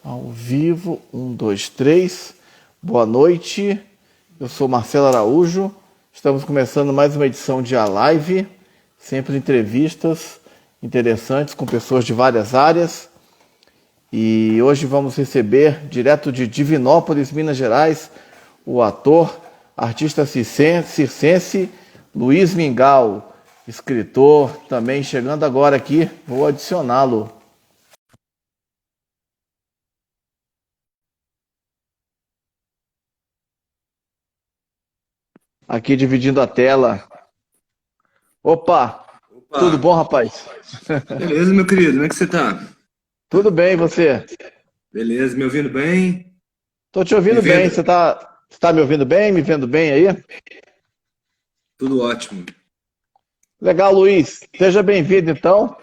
Ao vivo, 1, 2, 3. Boa noite, eu sou Marcelo Araújo. Estamos começando mais uma edição de A Live, sempre entrevistas interessantes com pessoas de várias áreas. E hoje vamos receber, direto de Divinópolis, Minas Gerais, o ator, artista circense, Luiz Mingau, escritor, também chegando agora aqui, vou adicioná-lo. Aqui dividindo a tela. Opa, tudo Opa, bom, rapaz? beleza, meu querido, como é que você tá? Tudo bem, e você? Beleza, me ouvindo bem? Tô te Me ouvindo bem, vendo? você tá me ouvindo bem, me vendo bem aí? Tudo ótimo. Legal, Luiz. Seja bem-vindo, então.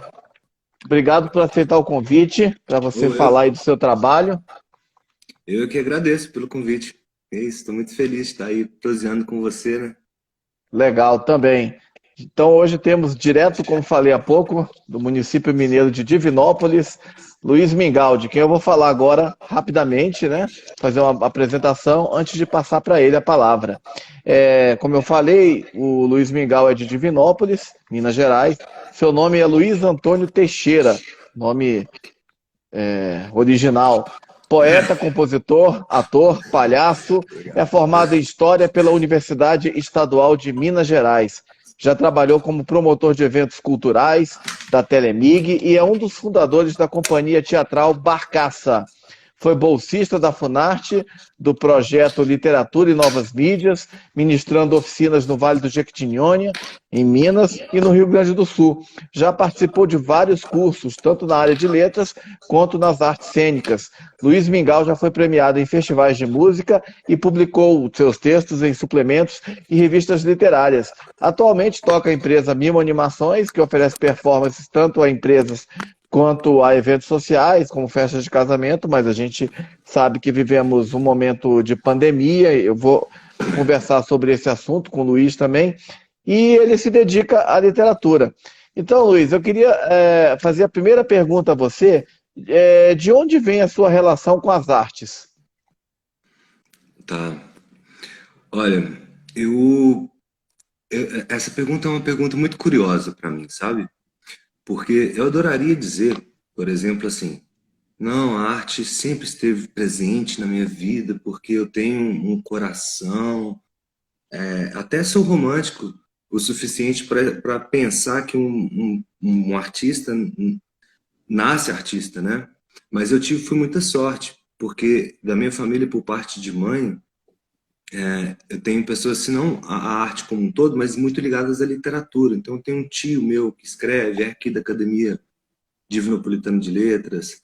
Obrigado por aceitar o convite, para você Ô, falar aí do seu trabalho. eu que agradeço pelo convite. É isso, estou muito feliz de estar aí proseando com você, né? Legal, também. Então, hoje temos direto, como falei há pouco, do município mineiro de Divinópolis, Luiz Mingau, de quem eu vou falar agora rapidamente, né? Fazer uma apresentação antes de passar para ele a palavra. Como eu falei, o Luiz Mingau é de Divinópolis, Minas Gerais. Seu nome é Luiz Antônio Teixeira, nome original. Poeta, compositor, ator, palhaço, é formado em História pela Universidade Estadual de Minas Gerais. Já trabalhou como promotor de eventos culturais da Telemig e é um dos fundadores da companhia teatral Barcaça. Foi bolsista da Funarte, do projeto Literatura e Novas Mídias, ministrando oficinas no Vale do Jequitinhonha, em Minas e no Rio Grande do Sul. Já participou de vários cursos, tanto na área de letras quanto nas artes cênicas. Luiz Mingau já foi premiado em festivais de música e publicou seus textos em suplementos e revistas literárias. Atualmente toca a empresa Mimo Animações, que oferece performances tanto a empresas quanto a eventos sociais, como festas de casamento, mas a gente sabe que vivemos um momento de pandemia. Eu vou conversar sobre esse assunto com o Luiz também, e ele se dedica à literatura. Então, Luiz, eu queria fazer a primeira pergunta a você. De onde vem a sua relação com as artes? Tá. Olha, essa pergunta é uma pergunta muito curiosa para mim, sabe? Porque eu adoraria dizer, por exemplo, assim, não, a arte sempre esteve presente na minha vida porque eu tenho um coração, até sou romântico o suficiente para pensar que um artista nasce artista, né? Mas fui muita sorte, porque da minha família, por parte de mãe, eu tenho pessoas, se não a arte como um todo, mas muito ligadas à literatura. Então, eu tenho um tio meu que escreve, é aqui da Academia Divinopolitana de Letras,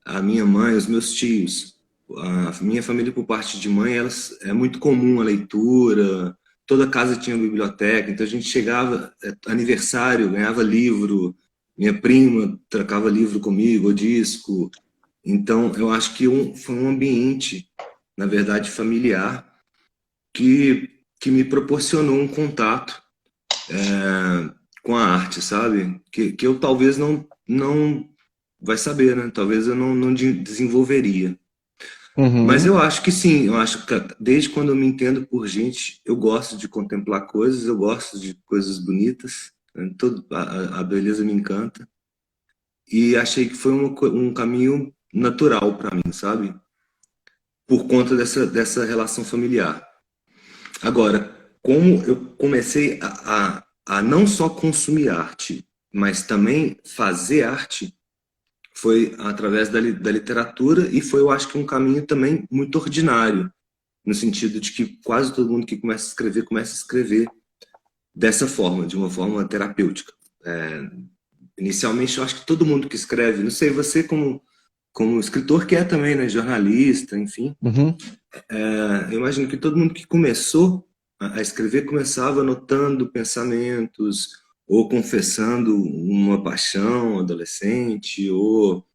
a minha mãe, os meus tios. A minha família, por parte de mãe, é muito comum a leitura, toda casa tinha biblioteca, então a gente chegava, aniversário, ganhava livro, minha prima trocava livro comigo, ou disco. Então, eu acho que foi um ambiente, na verdade, familiar, que me proporcionou um contato com a arte, sabe? Que eu talvez não vai saber, né? Talvez eu não desenvolveria. Mas Uhum. eu acho que sim, eu acho que desde quando eu me entendo por gente, eu gosto de contemplar coisas, eu gosto de coisas bonitas, né? A beleza me encanta. E achei que foi um caminho natural para mim, sabe? Por conta dessa relação familiar. Agora, como eu comecei a não só consumir arte, mas também fazer arte, foi através da literatura e foi, eu acho que, um caminho também muito ordinário, no sentido de que quase todo mundo que começa a escrever dessa forma, de uma forma terapêutica. Inicialmente, eu acho que todo mundo que escreve, não sei, você como escritor que é também, né, jornalista, enfim, Uhum. eu imagino que todo mundo que começou a escrever começava anotando pensamentos ou confessando uma paixão adolescente ou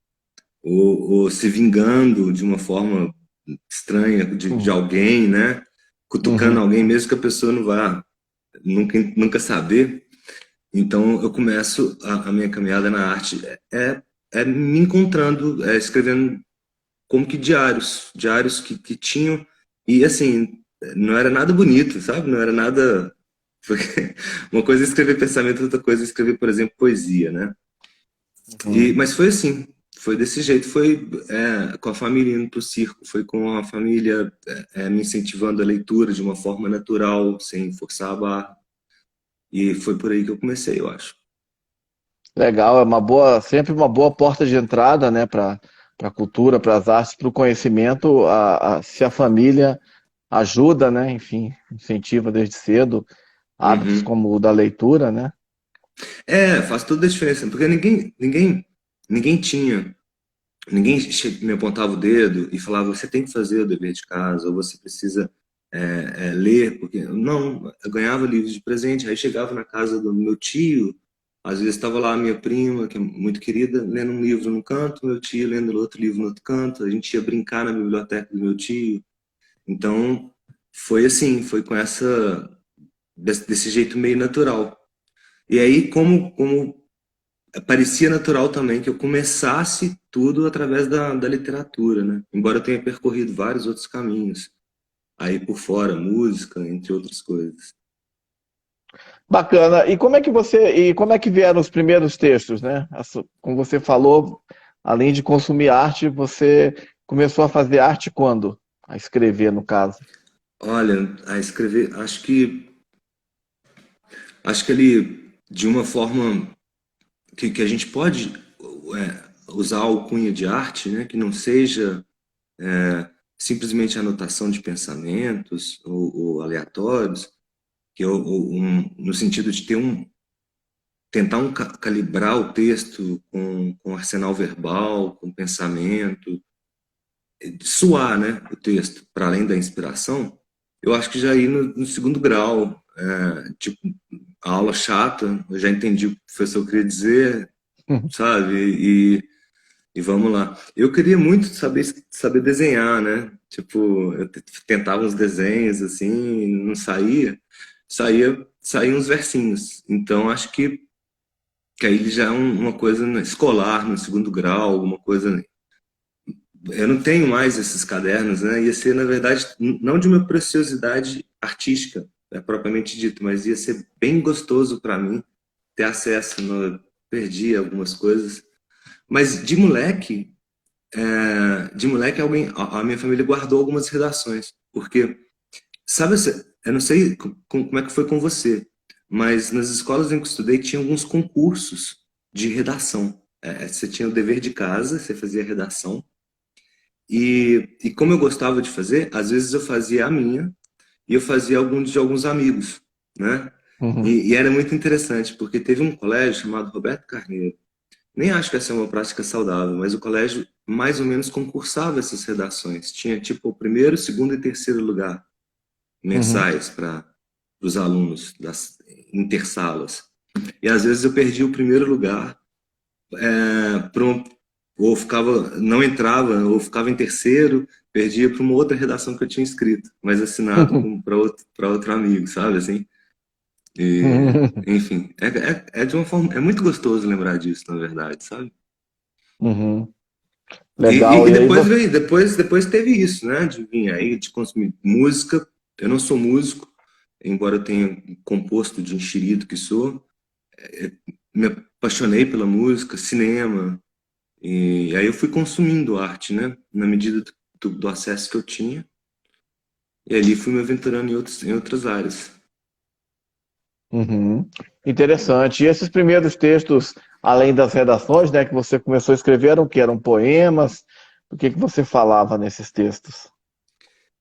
se vingando de uma forma estranha de Uhum. alguém, né? Cutucando Uhum. alguém, mesmo que a pessoa não vá nunca saber. Então eu começo a minha caminhada na arte me encontrando, escrevendo como que diários que tinham, e assim, não era nada bonito, sabe? Não era nada. Uma coisa é escrever pensamento, outra coisa é escrever, por exemplo, poesia, né? Uhum. Mas foi assim, foi desse jeito, foi com a família indo para o circo, foi com a família me incentivando a leitura de uma forma natural, sem forçar a barra. E foi por aí que eu comecei, eu acho. Legal, é uma boa, sempre uma boa porta de entrada, né, para a cultura, para as artes, para o conhecimento, se a família ajuda, né, enfim, incentiva desde cedo hábitos Uhum. como o da leitura, né? Faz toda a diferença, porque ninguém tinha, me apontava o dedo e falava, você tem que fazer o dever de casa, ou você precisa ler, porque não, eu ganhava livros de presente, aí chegava na casa do meu tio, às vezes estava lá a minha prima, que é muito querida, lendo um livro num canto, meu tio lendo outro livro no outro canto, a gente ia brincar na biblioteca do meu tio. Então, foi assim, foi com desse jeito meio natural. E aí, como parecia natural também que eu começasse tudo através da literatura, né? Embora eu tenha percorrido vários outros caminhos, aí por fora, música, entre outras coisas. Bacana. E como é que vieram os primeiros textos, né? Como você falou, além de consumir arte, você começou a fazer arte quando? A escrever, no caso. Olha, a escrever, acho que ele, de uma forma que a gente pode usar a alcunha de arte, né? Que não seja simplesmente anotação de pensamentos ou aleatórios, no sentido de tentar calibrar o texto com arsenal verbal, com pensamento, suar, né, o texto para além da inspiração. Eu acho que já ir no segundo grau, tipo, a aula chata, eu já entendi o que o professor queria dizer, sabe? E vamos lá. Eu queria muito saber desenhar, né? Tipo, eu tentava uns desenhos assim, não saía, saía uns versinhos. Então acho que aí já é uma coisa escolar, no segundo grau, alguma coisa. Eu não tenho mais esses cadernos, né? Ia ser, na verdade, não de uma preciosidade artística, propriamente dito, mas ia ser bem gostoso para mim ter acesso. Perdi algumas coisas. Mas de moleque alguém, a minha família guardou algumas redações, porque, sabe, eu não sei como é que foi com você, mas nas escolas em que eu estudei tinha alguns concursos de redação. Você tinha o dever de casa, você fazia redação, e como eu gostava de fazer, às vezes eu fazia a minha e eu fazia alguns de alguns amigos, né? Uhum. E era muito interessante, porque teve um colégio chamado Roberto Carneiro. Nem acho que essa é uma prática saudável, mas o colégio mais ou menos concursava essas redações. Tinha tipo o primeiro, segundo e terceiro lugar Uhum. mensais para os alunos das intersalas. E às vezes eu perdi o primeiro lugar, ou ficava, não entrava, ou ficava em terceiro, perdia para uma outra redação que eu tinha escrito, mas assinado para outro amigo, sabe assim? E, Uhum. enfim, é de uma forma, é muito gostoso lembrar disso, na verdade, sabe? Uhum. E, Legal. e, e E aí depois você. veio, depois teve isso, né? De vir aí, de consumir música. Eu não sou músico, embora eu tenha composto de enxerido que sou. Me apaixonei pela música, cinema, e aí eu fui consumindo arte, né? Na medida do acesso que eu tinha. E ali fui me aventurando em outras áreas. Uhum. Interessante. E esses primeiros textos, além das redações, né, que você começou a escrever, eram o que? Eram poemas? O que que você falava nesses textos?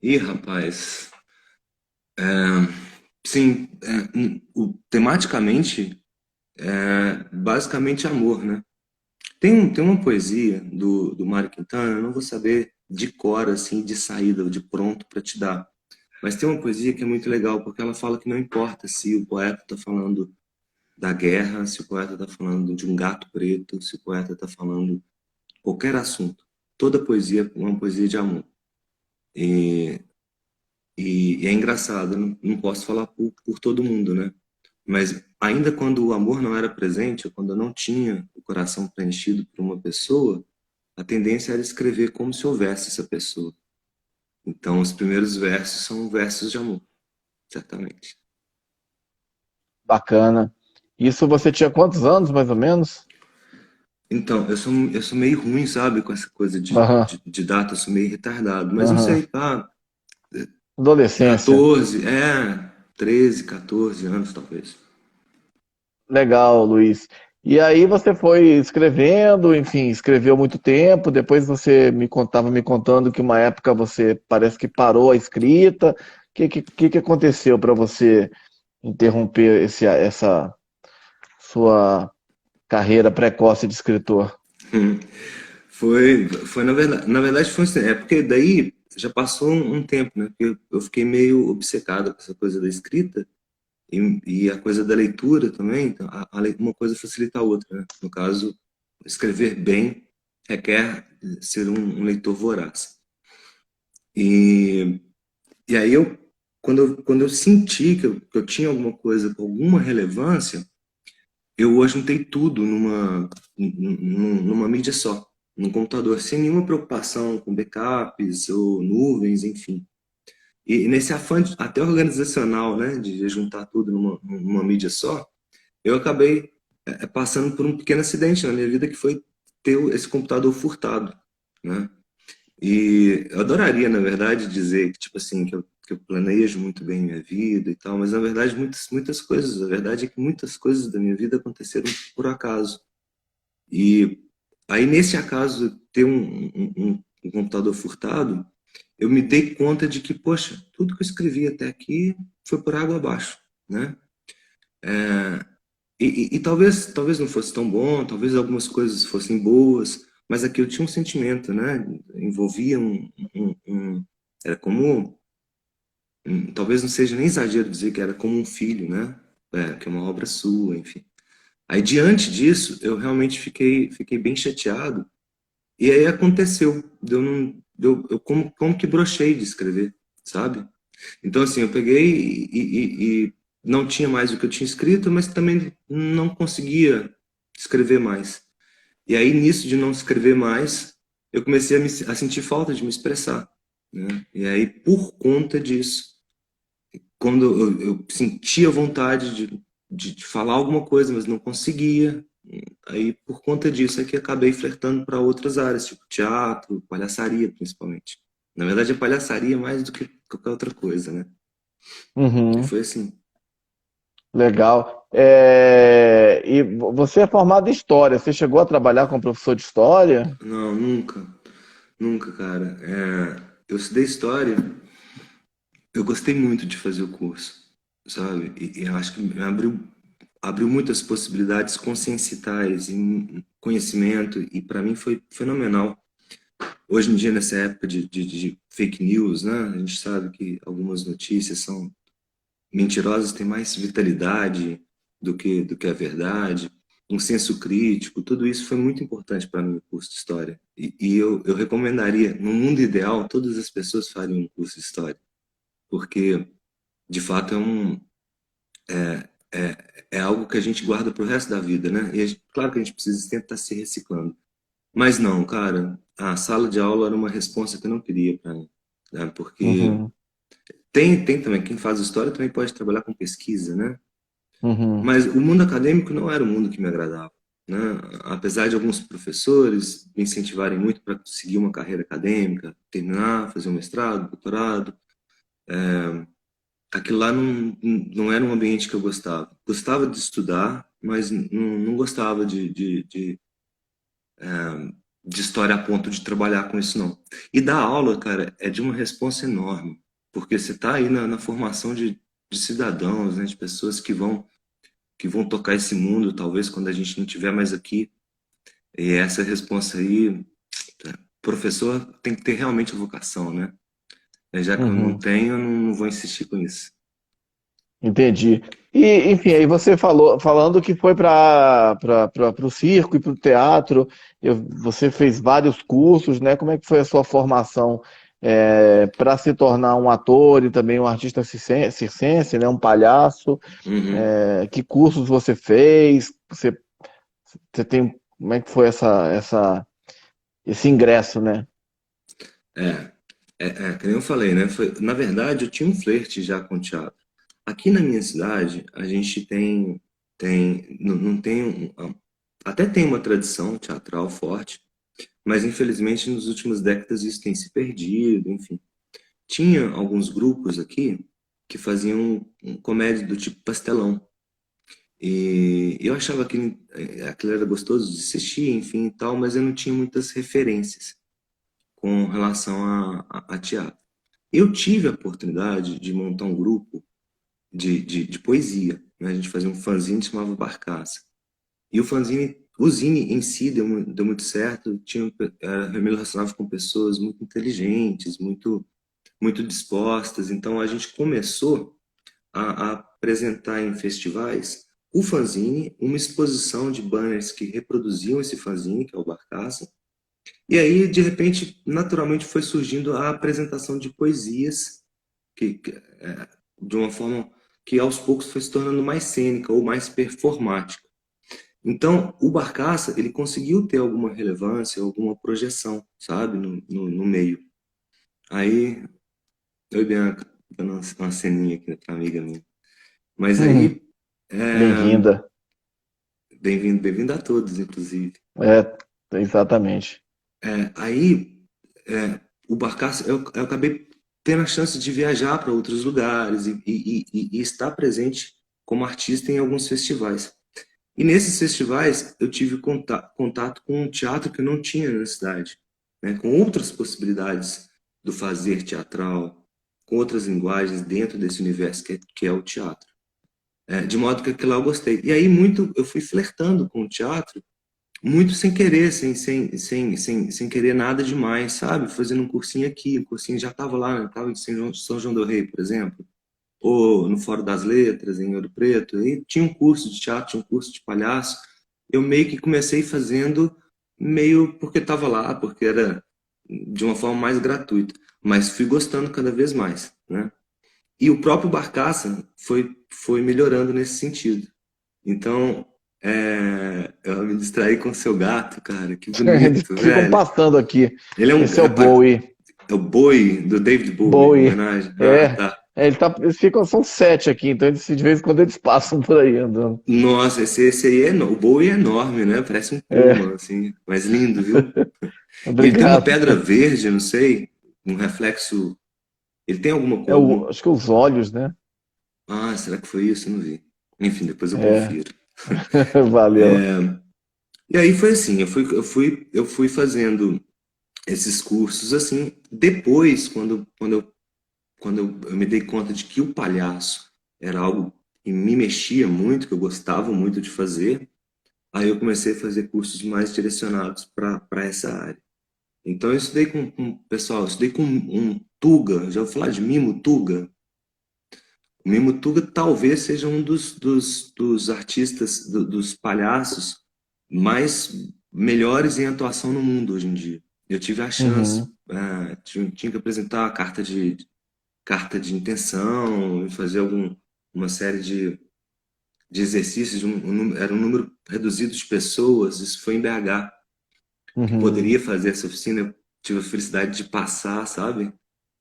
E, rapaz, sim, tematicamente, basicamente amor, né? Tem uma poesia do Mário Quintana, eu não vou saber de cor, assim, de saída, de pronto para te dar. Mas tem uma poesia que é muito legal, porque ela fala que não importa se o poeta está falando da guerra, se o poeta está falando de um gato preto, se o poeta está falando qualquer assunto. Toda poesia é uma poesia de amor. E, e é engraçado, eu não posso falar por todo mundo, né? Mas ainda quando o amor não era presente, ou quando eu não tinha o coração preenchido por uma pessoa, a tendência era escrever como se houvesse essa pessoa. Então, os primeiros versos são versos de amor, certamente. Bacana. Isso você tinha quantos anos, mais ou menos? Então, eu sou meio ruim, sabe, com essa coisa Aham, de data, eu sou meio retardado. Mas não aham. sei, tá? Adolescência. 14, 13, 14 anos, talvez. Legal, Luiz. E aí você foi escrevendo, enfim, escreveu muito tempo, depois você estava me contando que uma época você parece que parou a escrita. O que aconteceu para você interromper essa sua carreira precoce de escritor? Foi na verdade foi assim, porque daí já passou um tempo, né? Porque eu fiquei meio obcecado com essa coisa da escrita e a coisa da leitura também. Então, uma coisa facilita a outra, né? No caso, escrever bem requer ser um leitor voraz. E, e aí quando eu senti que eu tinha alguma coisa com alguma relevância, eu ajuntei tudo numa mídia só, num computador, sem nenhuma preocupação com backups ou nuvens, enfim. E nesse afã até organizacional, né, de juntar tudo numa mídia só, eu acabei passando por um pequeno acidente na minha vida que foi ter esse computador furtado, né? E eu adoraria, na verdade, dizer que, tipo assim, que eu planejo muito bem minha vida e tal, mas na verdade muitas coisas, a verdade é que muitas coisas da minha vida aconteceram por acaso. E aí nesse acaso ter um computador furtado, eu me dei conta de que, poxa, tudo que eu escrevi até aqui foi por água abaixo, né? E talvez não fosse tão bom, talvez algumas coisas fossem boas, mas aqui eu tinha um sentimento, né? Envolvia era como, talvez não seja nem exagero dizer que era como um filho, né? Que é uma obra sua, enfim. Aí diante disso, eu realmente fiquei bem chateado. E aí aconteceu, eu como que brochei de escrever, sabe? Então, assim, eu peguei e não tinha mais o que eu tinha escrito, mas também não conseguia escrever mais. E aí, nisso de não escrever mais, eu comecei a sentir falta de me expressar, né? E aí, por conta disso, quando eu sentia vontade de falar alguma coisa, mas não conseguia, aí, por conta disso, é que acabei flertando para outras áreas, tipo teatro, palhaçaria, principalmente. Na verdade, é palhaçaria mais do que qualquer outra coisa, né? E Uhum, foi assim. legal. E você é formado em história, você chegou a trabalhar como professor de história? Não, nunca, nunca, cara. Eu estudei história, eu gostei muito de fazer o curso, sabe? E eu acho que me abriu muitas possibilidades conscienciais em conhecimento, e para mim foi fenomenal. Hoje em dia, nessa época de fake news, né? A gente sabe que algumas notícias são mentirosas, têm mais vitalidade do que a verdade, um senso crítico, tudo isso foi muito importante para mim no curso de História. E eu recomendaria, no mundo ideal, todas as pessoas fariam um curso de História, porque, de fato, é algo que a gente guarda para o resto da vida, né? E claro que a gente precisa sempre estar se reciclando. Mas não, cara, a sala de aula era uma resposta que eu não queria para mim, né? Porque Uhum, tem também, quem faz história também pode trabalhar com pesquisa, né? uhum, Mas o mundo acadêmico não era o mundo que me agradava, né? Apesar de alguns professores me incentivarem muito para seguir uma carreira acadêmica, terminar, fazer um mestrado, doutorado, aquilo lá não era um ambiente que eu gostava. Gostava de estudar, mas não gostava de história a ponto de trabalhar com isso, não. E dar aula, cara, é de uma responsa enorme, porque você está aí na formação de cidadãos, né? De pessoas que vão tocar esse mundo, talvez quando a gente não estiver mais aqui. E essa resposta aí, professor tem que ter realmente a vocação, né? Já que eu não uhum. tenho, eu não vou insistir com isso. Entendi. E, enfim, aí você falando que foi para o circo e para o teatro, você fez vários cursos, né? Como é que foi a sua formação para se tornar um ator e também um artista circense, né? Um palhaço? Uhum. Que cursos você fez? Você tem, como é que foi essa esse ingresso, né? É, que nem eu falei, né? Na verdade, eu tinha um flerte já com o teatro. Aqui na minha cidade, a gente não tem até tem uma tradição teatral forte, mas infelizmente nas últimas décadas isso tem se perdido, enfim. Tinha alguns grupos aqui que faziam comédia do tipo pastelão. E eu achava que aquilo era gostoso de assistir, enfim e tal, mas eu não tinha muitas referências com relação a teatro. Eu tive a oportunidade de montar um grupo de poesia, né? A gente fazia um fanzine que chamava Barcaça. E o zine em si deu muito certo, eu me relacionava com pessoas muito inteligentes, muito dispostas, então a gente começou a apresentar em festivais o fanzine, uma exposição de banners que reproduziam esse fanzine, que é o Barcaça, e aí, de repente, naturalmente foi surgindo a apresentação de poesias, de uma forma que aos poucos foi se tornando mais cênica ou mais performática. Então, o Barcaça, ele conseguiu ter alguma relevância, alguma projeção, sabe, no meio. Aí, eu e Bianca, dando uma ceninha aqui pra amiga minha. Mas Uhum. aí, é, Bem-vinda. bem-vindo a todos, inclusive. Exatamente. Aí, o Barcaça, eu acabei tendo a chance de viajar para outros lugares e estar presente como artista em alguns festivais. E nesses festivais eu tive contato com um teatro que eu não tinha na cidade, né? Com outras possibilidades do fazer teatral, com outras linguagens dentro desse universo que é o teatro. De modo que aquilo lá eu gostei. E aí muito eu fui flertando com o teatro, muito sem querer, sem querer nada demais, sabe? Fazendo um cursinho aqui, o cursinho já estava lá, estava em São João del Rei, por exemplo, ou no Fórum das Letras, em Ouro Preto, e tinha um curso de teatro, tinha um curso de palhaço. Eu meio que comecei fazendo meio porque estava lá, porque era de uma forma mais gratuita, mas fui gostando cada vez mais, né? E o próprio Barcaça foi melhorando nesse sentido. Então, eu me distraí com o seu gato, cara, que Eles bonito, ficam velho. passando aqui. Ele é um Esse é o Bowie. é o Boi do David Bowie, em Bowie. homenagem. Ah, É. tá. Eles ficam, são 7 aqui, então de vez em quando eles passam por aí andando. Nossa, esse aí o Bowie é enorme, né? Parece um É. puma, assim, mas lindo, viu? E ele tem uma Obrigado. pedra verde, não sei, um reflexo. Ele tem Acho que os olhos, né? Ah, será que foi isso? Eu não vi. Enfim, depois eu É. confiro. Valeu. E aí foi assim, eu fui fazendo esses cursos assim. Depois, quando eu me dei conta de que o palhaço era algo que me mexia muito, que eu gostava muito de fazer, aí eu comecei a fazer cursos mais direcionados para essa área. Então eu estudei pessoal, eu estudei com um Tuga, já vou falar de Mimo Tuga. O Mimo Tuga talvez seja um dos artistas, dos palhaços mais melhores em atuação no mundo hoje em dia. Eu tive a chance, Uhum. tinha que apresentar a carta de intenção, fazer uma série de exercícios, era um número reduzido de pessoas, isso foi em BH, que Uhum. poderia fazer essa oficina, eu tive a felicidade de passar, sabe?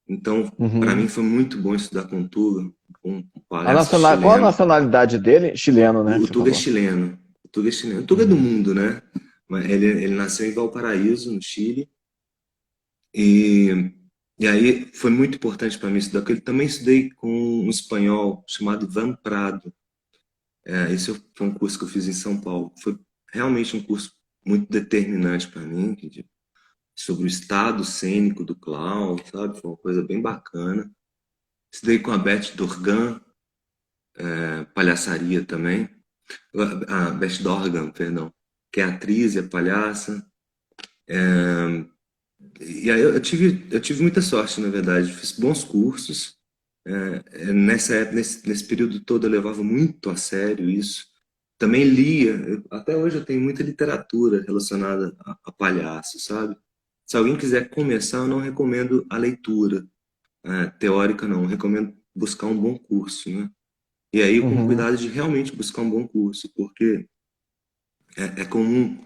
Então, para mim Uhum. foi muito bom estudar com o Tuga, um palhaço Qual a chileno. nacionalidade dele? Chileno, né? O Que você Tuga é falou. chileno. O Tuga é chileno. O Tuga é do Uhum. mundo, né? Mas ele nasceu em Valparaíso, no Chile, e, e aí foi muito importante para mim estudar, porque eu também estudei com um espanhol chamado Ivan Prado. Esse foi um curso que eu fiz em São Paulo. Foi realmente um curso muito determinante para mim, sobre o estado cênico do clown, sabe? Foi uma coisa bem bacana. Estudei com a Beth Dorgan, palhaçaria também. A Beth Dorgan, perdão, que é atriz, é palhaça. E aí eu tive muita sorte, na verdade. Fiz bons cursos. Nessa época, nesse período todo, eu levava muito a sério isso. Também lia. Até hoje eu tenho muita literatura relacionada a palhaço, sabe? Se alguém quiser começar, eu não recomendo a leitura teórica, não. Eu recomendo buscar um bom curso, né? E aí com Uhum. cuidado de realmente buscar um bom curso, porque é comum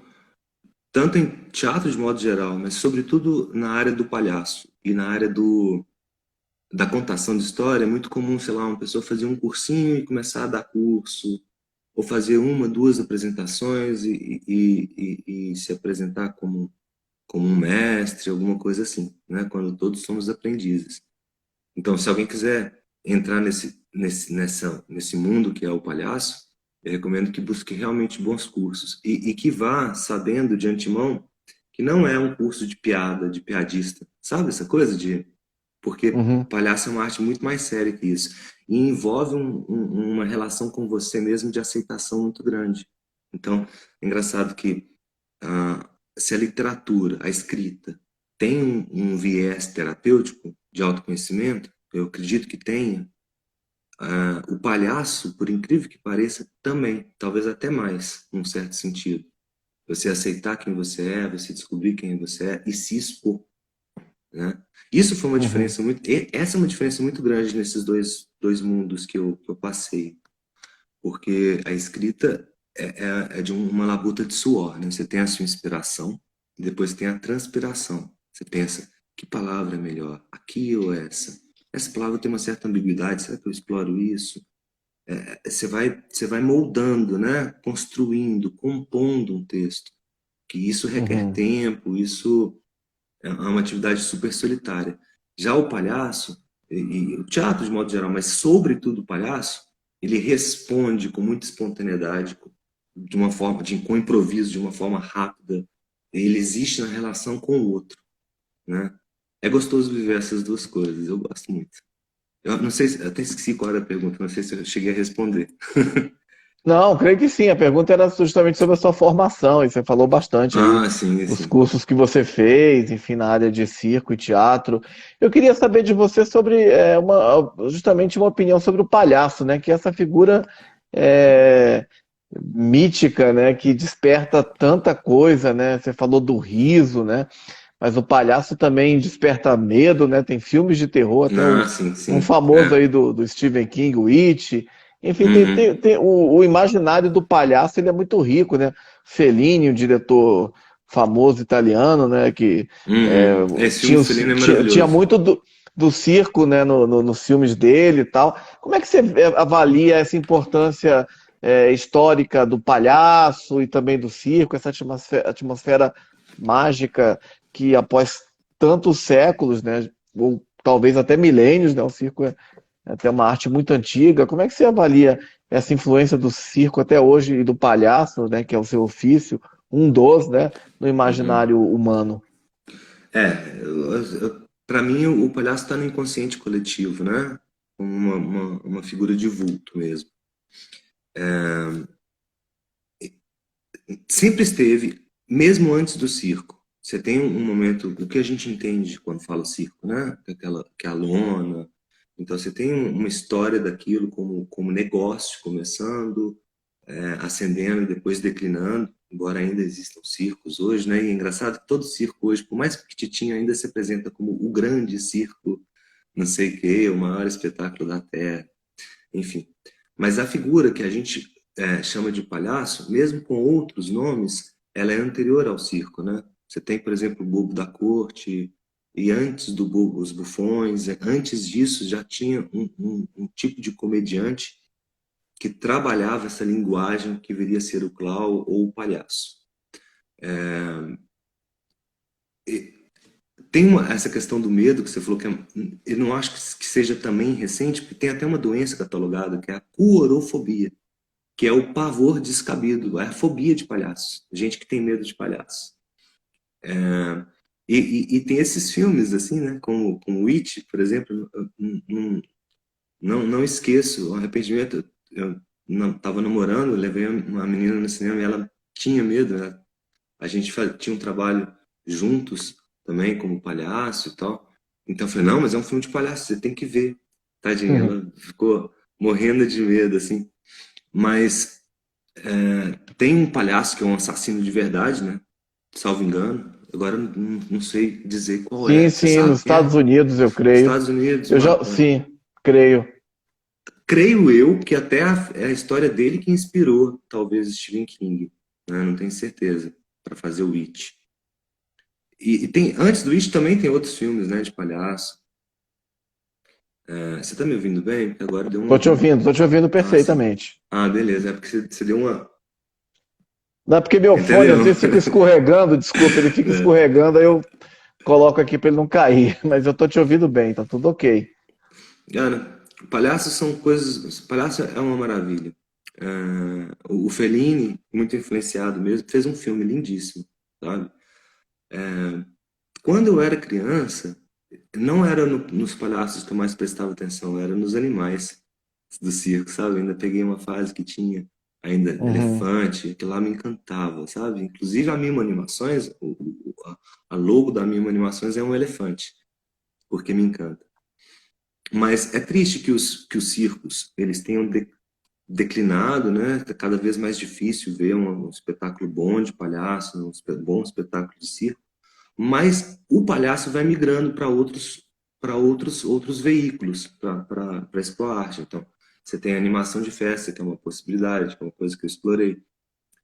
tanto em teatro de modo geral, mas sobretudo na área do palhaço e na área da contação de história. É muito comum, sei lá, uma pessoa fazer um cursinho e começar a dar curso, ou fazer uma, duas apresentações e se apresentar como um mestre, alguma coisa assim, né? Quando todos somos aprendizes. Então, se alguém quiser entrar nesse mundo que é o palhaço, eu recomendo que busque realmente bons cursos e que vá sabendo de antemão que não é um curso de piada, de piadista, sabe essa coisa de... Porque Uhum, palhaço é uma arte muito mais séria que isso e envolve uma relação com você mesmo de aceitação muito grande. Então, é engraçado que se a literatura, a escrita, tem um viés terapêutico de autoconhecimento, eu acredito que tenha, o palhaço, por incrível que pareça, também, talvez até mais, num certo sentido. Você aceitar quem você é, você descobrir quem você é e se expor, né? Isso foi uma uhum, diferença essa é uma diferença muito grande nesses dois mundos que eu passei, porque a escrita é de uma labuta de suor, né? Você tem a sua inspiração e depois tem a transpiração. Você pensa, que palavra é melhor? Aqui ou essa? Essa palavra tem uma certa ambiguidade, será que eu exploro isso? Você vai moldando, né? Construindo, compondo um texto. Que isso requer uhum, tempo, isso é uma atividade super solitária. Já o palhaço, e o teatro de modo geral, mas sobretudo o palhaço, ele responde com muita espontaneidade, de uma forma, com improviso, de uma forma rápida. Ele existe na relação com o outro, né? É gostoso viver essas duas coisas, eu gosto muito. Eu não sei, eu até esqueci qual era a pergunta, não sei se eu cheguei a responder. Não, creio que sim. A pergunta era justamente sobre a sua formação, e você falou bastante aí Ah, sim, os sim. cursos que você fez, enfim, na área de circo e teatro. Eu queria saber de você sobre justamente uma opinião sobre o palhaço, né? Que é essa figura é, mítica, né? Que desperta tanta coisa, né? Você falou do riso, né? Mas o palhaço também desperta medo, né? Tem filmes de terror, até Ah, sim, um sim. famoso aí do Stephen King, o It. Enfim, Uhum, o imaginário do palhaço ele é muito rico, né? Fellini, um diretor famoso italiano, né? Que é, uhum. Esse filme tinha, Felino é tinha maravilhoso. muito do circo, né? Nos filmes dele e tal. Como é que você avalia essa importância histórica do palhaço e também do circo, essa atmosfera mágica que após tantos séculos, né? Ou talvez até milênios, né? O circo é até uma arte muito antiga. Como é que você avalia essa influência do circo até hoje e do palhaço, né, que é o seu ofício, um dos, né, no Uhum. imaginário humano? Para mim o palhaço está no inconsciente coletivo, né? Como uma figura de vulto mesmo. Sempre esteve, mesmo antes do circo. Você tem um momento, o que a gente entende quando fala circo, né? Que é a lona. Então você tem uma história daquilo como negócio começando, ascendendo e depois declinando, embora ainda existam circos hoje, né? E é engraçado que todo circo hoje, por mais pequitinho, ainda se apresenta como o grande circo, não sei o quê, o maior espetáculo da Terra, enfim. Mas a figura que a gente chama de palhaço, mesmo com outros nomes, ela é anterior ao circo, né? Você tem, por exemplo, o Bobo da Corte, e antes do Bobo, os Bufões, antes disso já tinha um tipo de comediante que trabalhava essa linguagem que viria a ser o clown ou o palhaço. Tem essa questão do medo que você falou que eu não acho que seja também recente, porque tem até uma doença catalogada que é a coorofobia, que é o pavor descabido, é a fobia de palhaço, gente que tem medo de palhaço. E tem esses filmes assim, né, como o It, por exemplo, não esqueço o arrependimento. Eu não estava namorando, levei uma menina no cinema e ela tinha medo, né? A gente tinha um trabalho juntos também, como palhaço e tal. Então eu falei, não, mas é um filme de palhaço, você tem que ver. Tadinha, ela ficou morrendo de medo, assim. Mas tem um palhaço que é um assassino de verdade, né? Salvo engano. Agora eu não sei dizer qual Sim, é. Você sim, nos sabe quem Estados é? Unidos, eu creio. Estados Unidos, Eu já, sim, creio. creio eu que até é a história dele que inspirou, talvez, Stephen King, né? Não tenho certeza. para fazer o It. E tem, antes do It também tem outros filmes, né, de palhaço. Você tá me ouvindo bem? Porque agora deu uma... Tô te ouvindo Ah, sim. perfeitamente. Ah, beleza. É porque você deu uma... Não é porque meu fone às Entendeu? vezes fica escorregando, desculpa, ele fica É. escorregando, aí eu coloco aqui para ele não cair, mas eu tô te ouvindo bem, tá tudo ok. Cara, palhaços são coisas... Palhaço é uma maravilha. O Fellini, muito influenciado mesmo, fez um filme lindíssimo, sabe? Quando eu era criança, não era nos palhaços que eu mais prestava atenção, era nos animais do circo, sabe? Eu ainda peguei uma fase que tinha ainda Uhum. elefante, que lá me encantava, sabe? Inclusive a Mimo Animações, a logo da Mimo Animações é um elefante, porque me encanta. Mas é triste que os circos, eles tenham declinado, né? Tá cada vez mais difícil ver um espetáculo bom de palhaço, bom espetáculo de circo. Mas o palhaço vai migrando para outros veículos para explorar arte. Então, você tem a animação de festa, que é uma possibilidade, que é uma coisa que eu explorei.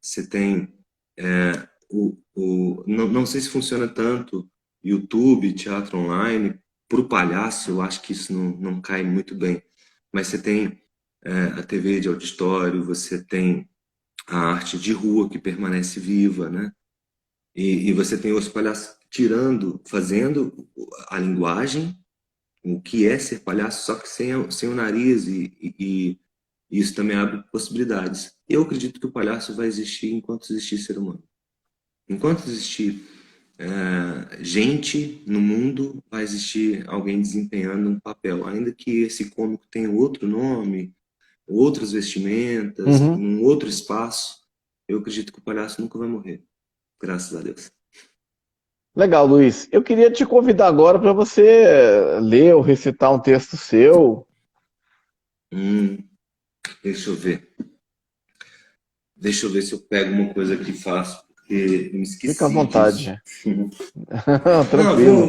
Você tem não sei se funciona tanto YouTube, teatro online, para o palhaço, eu acho que isso não cai muito bem. Mas você tem a TV de auditório, você tem a arte de rua que permanece viva, né? E você tem os palhaços fazendo a linguagem, o que é ser palhaço, só que sem o nariz, e isso também abre possibilidades. Eu acredito que o palhaço vai existir enquanto existir ser humano. Enquanto existir gente no mundo, vai existir alguém desempenhando um papel, ainda que esse cômico tenha outro nome, outras vestimentas, Uhum. um outro espaço. Eu acredito que o palhaço nunca vai morrer, graças a Deus. Legal, Luiz. Eu queria te convidar agora para você ler ou recitar um texto seu. Hum, deixa eu ver. Deixa eu ver se eu pego uma coisa aqui e faço, porque eu me Fica à esqueci disso. vontade. Não, Tranquilo.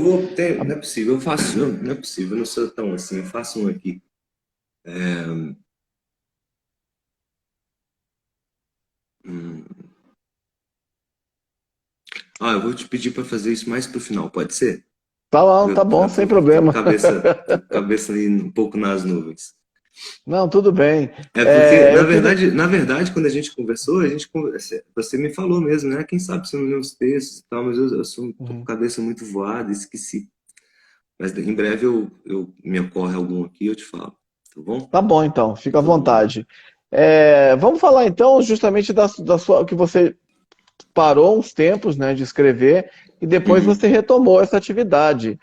não é possível, eu faço, não é possível, eu não sou tão assim, eu faço um aqui. Hum, eu vou te pedir para fazer isso mais pro final, pode ser? Tá Eu bom, sem tô com problema. cabeça ali um pouco nas nuvens. Não, tudo bem. É porque, Eu queria. na verdade, quando a gente conversou, você me falou mesmo, né? Quem sabe você não leu os textos e tal, mas tô com a Uhum. cabeça muito voada, esqueci. Mas em breve me ocorre algum aqui, eu te falo, tá bom? Tá bom, então, fica à Então vamos lá. vontade. Vamos falar então justamente da sua, que você parou uns tempos, né, de escrever e depois Uhum. você retomou essa atividade.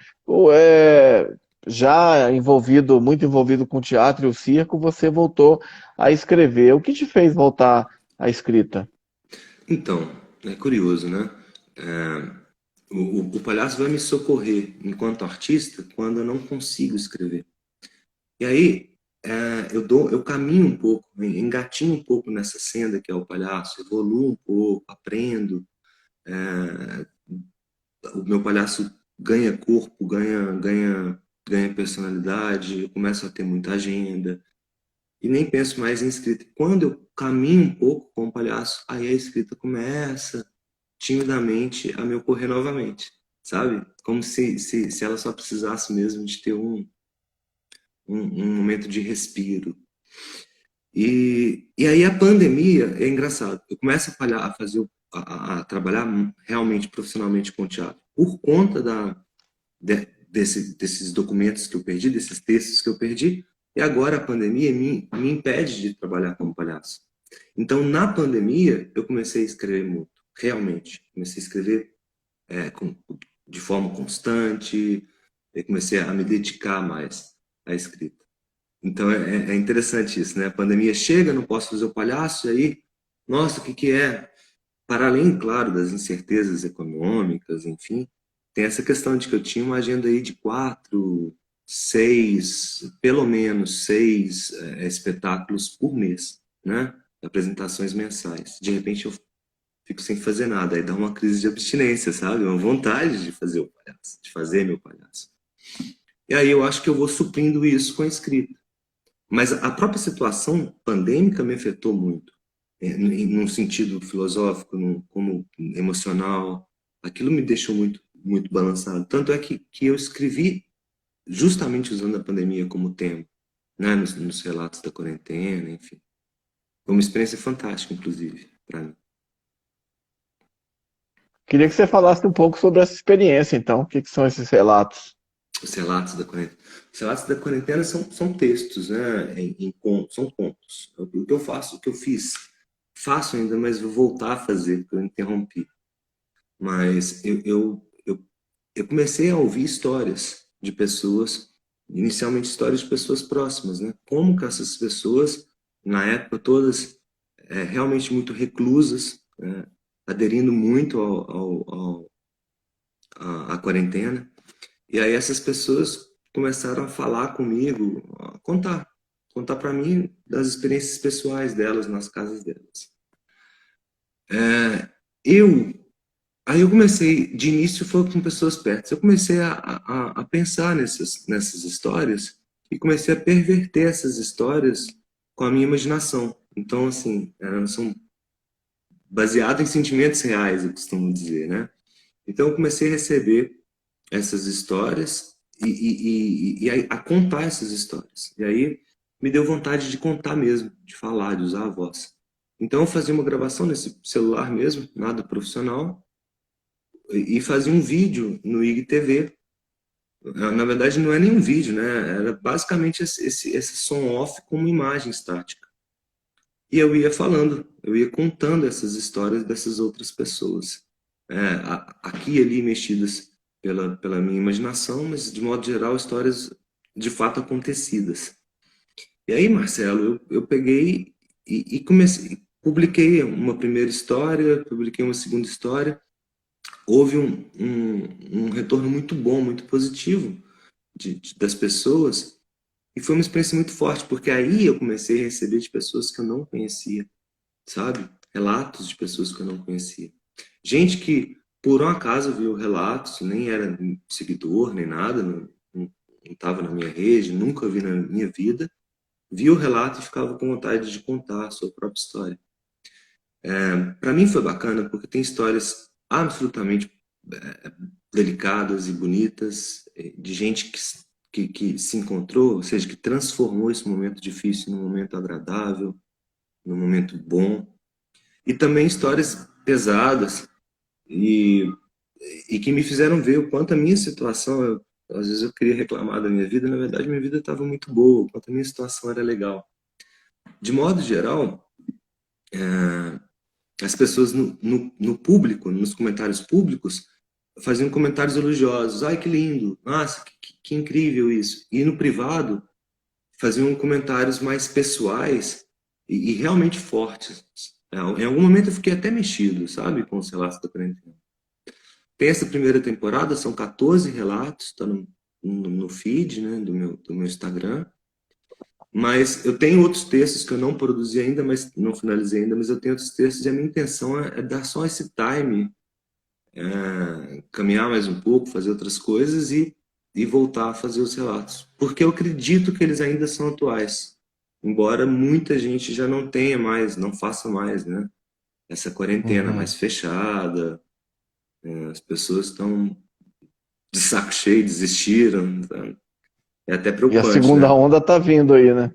Já envolvido, muito envolvido com o teatro e o circo, você voltou a escrever. O que te fez voltar à escrita? Então, é curioso, né? O palhaço vai me socorrer enquanto artista quando eu não consigo escrever. E aí eu caminho um pouco, engatinho um pouco nessa senda que é o palhaço, evoluo um pouco, aprendo. O meu palhaço ganha corpo, ganha personalidade, eu começo a ter muita agenda e nem penso mais em escrita. Quando eu caminho um pouco com o palhaço, aí a escrita começa timidamente a me ocorrer novamente, sabe? Como se ela só precisasse mesmo de ter um momento de respiro. E aí a pandemia é engraçado. Eu começo a fazer, a trabalhar realmente profissionalmente com teatro por conta desses documentos que eu perdi, desses textos que eu perdi. E agora a pandemia me impede de trabalhar como palhaço. Então, na pandemia, eu comecei a escrever muito, realmente. Comecei a escrever de forma constante, eu comecei a me dedicar mais à escrita. Então é interessante isso, né? A pandemia chega, não posso fazer o palhaço, e aí, nossa, o que que é? Para além, claro, das incertezas econômicas, enfim, tem essa questão de que eu tinha uma agenda aí de 4, 6, pelo menos 6 espetáculos por mês, né? Apresentações mensais. De repente eu fico sem fazer nada, aí dá uma crise de abstinência, sabe? Uma vontade de fazer o palhaço, de fazer meu palhaço. E aí eu acho que eu vou suprindo isso com a escrita. Mas a própria situação pandêmica me afetou muito. num sentido filosófico, como emocional. Aquilo me deixou muito, muito balançado. Tanto é que eu escrevi justamente usando a pandemia como tema, né? Nos relatos da quarentena, enfim. Foi uma experiência fantástica, inclusive, para mim. Queria que você falasse um pouco sobre essa experiência, então. O que que são esses relatos? Os relatos da quarentena. Os relatos da quarentena são textos, né? São contos. O que eu faço, o que eu fiz, faço ainda, mas vou voltar a fazer, porque eu interrompi. Mas eu comecei a ouvir histórias de pessoas, inicialmente histórias de pessoas próximas, né? Como que essas pessoas, na época, todas realmente muito reclusas, né? Aderindo muito à quarentena. E aí essas pessoas começaram a falar comigo, a contar para mim das experiências pessoais delas nas casas delas. Eu Aí eu comecei, de início foi com pessoas perto, eu comecei a pensar nessas histórias e comecei a perverter essas histórias com a minha imaginação. Então, assim, elas são baseadas em sentimentos reais, eu costumo dizer, né? Então eu comecei a receber essas histórias a contar essas histórias. E aí me deu vontade de contar mesmo, de falar, de usar a voz. Então eu fazia uma gravação nesse celular mesmo, nada profissional, e fazia um vídeo no IGTV. Na verdade, não é nem um vídeo, né? Era basicamente esse som off com uma imagem estática. E eu ia falando, eu ia contando essas histórias dessas outras pessoas. Aqui e ali mexidas pela minha imaginação, mas de modo geral, histórias de fato acontecidas. E aí, Marcelo, eu peguei e comecei, publiquei uma primeira história, publiquei uma segunda história, houve um retorno muito bom, muito positivo das pessoas, e foi uma experiência muito forte, porque aí eu comecei a receber de pessoas que eu não conhecia, sabe? Relatos de pessoas que eu não conhecia. Gente que, por um acaso, viu relatos, nem era seguidor, nem nada, não estava na minha rede, nunca vi na minha vida, viu o relato e ficava com vontade de contar a sua própria história. Para mim foi bacana, porque tem histórias absolutamente delicadas e bonitas, de gente que se encontrou, ou seja, que transformou esse momento difícil num momento agradável, num momento bom. E também histórias pesadas e, e que me fizeram ver o quanto a minha situação, às vezes eu queria reclamar da minha vida, na verdade minha vida estava muito boa, o quanto a minha situação era legal. De modo geral, as pessoas no público, nos comentários públicos, faziam comentários elogiosos. Ai, que lindo! Nossa, que incrível isso! E no privado, faziam comentários mais pessoais e realmente fortes. Em algum momento eu fiquei até mexido, sabe, com os relatos da quarentena. Tem essa primeira temporada, são 14 relatos, está no feed, né, do meu Instagram. Mas eu tenho outros textos que eu não produzi ainda, mas não finalizei ainda, mas eu tenho outros textos e a minha intenção é dar só esse time, caminhar mais um pouco, fazer outras coisas e voltar a fazer os relatos. Porque eu acredito que eles ainda são atuais. Embora muita gente já não tenha mais, não faça mais, né? Essa quarentena Uhum. mais fechada, as pessoas estão de saco cheio, desistiram. Tá? É até E a preocupante, segunda né? onda tá vindo aí, né?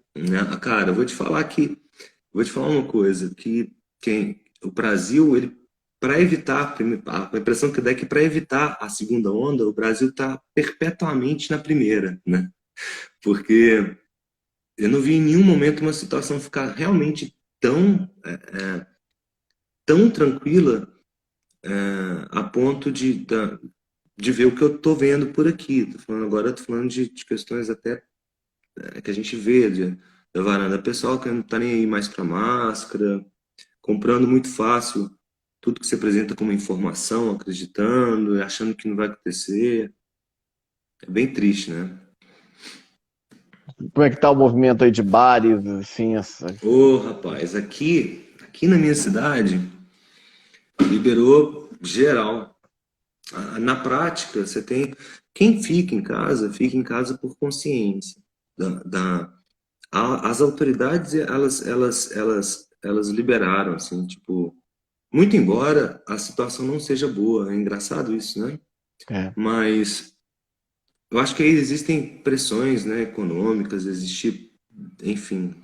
Cara, vou te falar uma coisa, que o Brasil, ele para evitar, a impressão que dá é que para evitar a segunda onda, o Brasil está perpetuamente na primeira, né? Porque eu não vi em nenhum momento uma situação ficar realmente tão tranquila a ponto de ver o que eu estou vendo por aqui. Agora eu tô falando de questões até que a gente vê da varanda. Pessoal que não está nem aí mais para máscara, comprando muito fácil tudo que se apresenta como informação, acreditando, achando que não vai acontecer. É bem triste, né? Como é que tá o movimento aí de bares, assim, essa... Ô, rapaz, aqui na minha cidade, liberou geral. Na prática, você tem. Quem fica em casa por consciência. As autoridades, elas elas liberaram, assim, tipo, muito embora a situação não seja boa, é engraçado isso, né? É. Mas eu acho que aí existem pressões, né, econômicas, existe, enfim,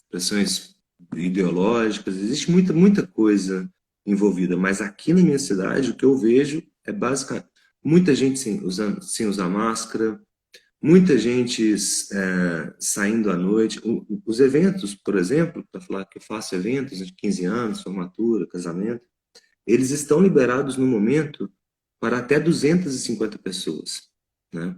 pressões ideológicas, existe muita coisa envolvida. Mas aqui na minha cidade, o que eu vejo é basicamente muita gente sem usar máscara, muita gente saindo à noite. Os eventos, por exemplo, para falar que eu faço eventos de 15 anos, formatura, casamento, eles estão liberados no momento para até 250 pessoas, né?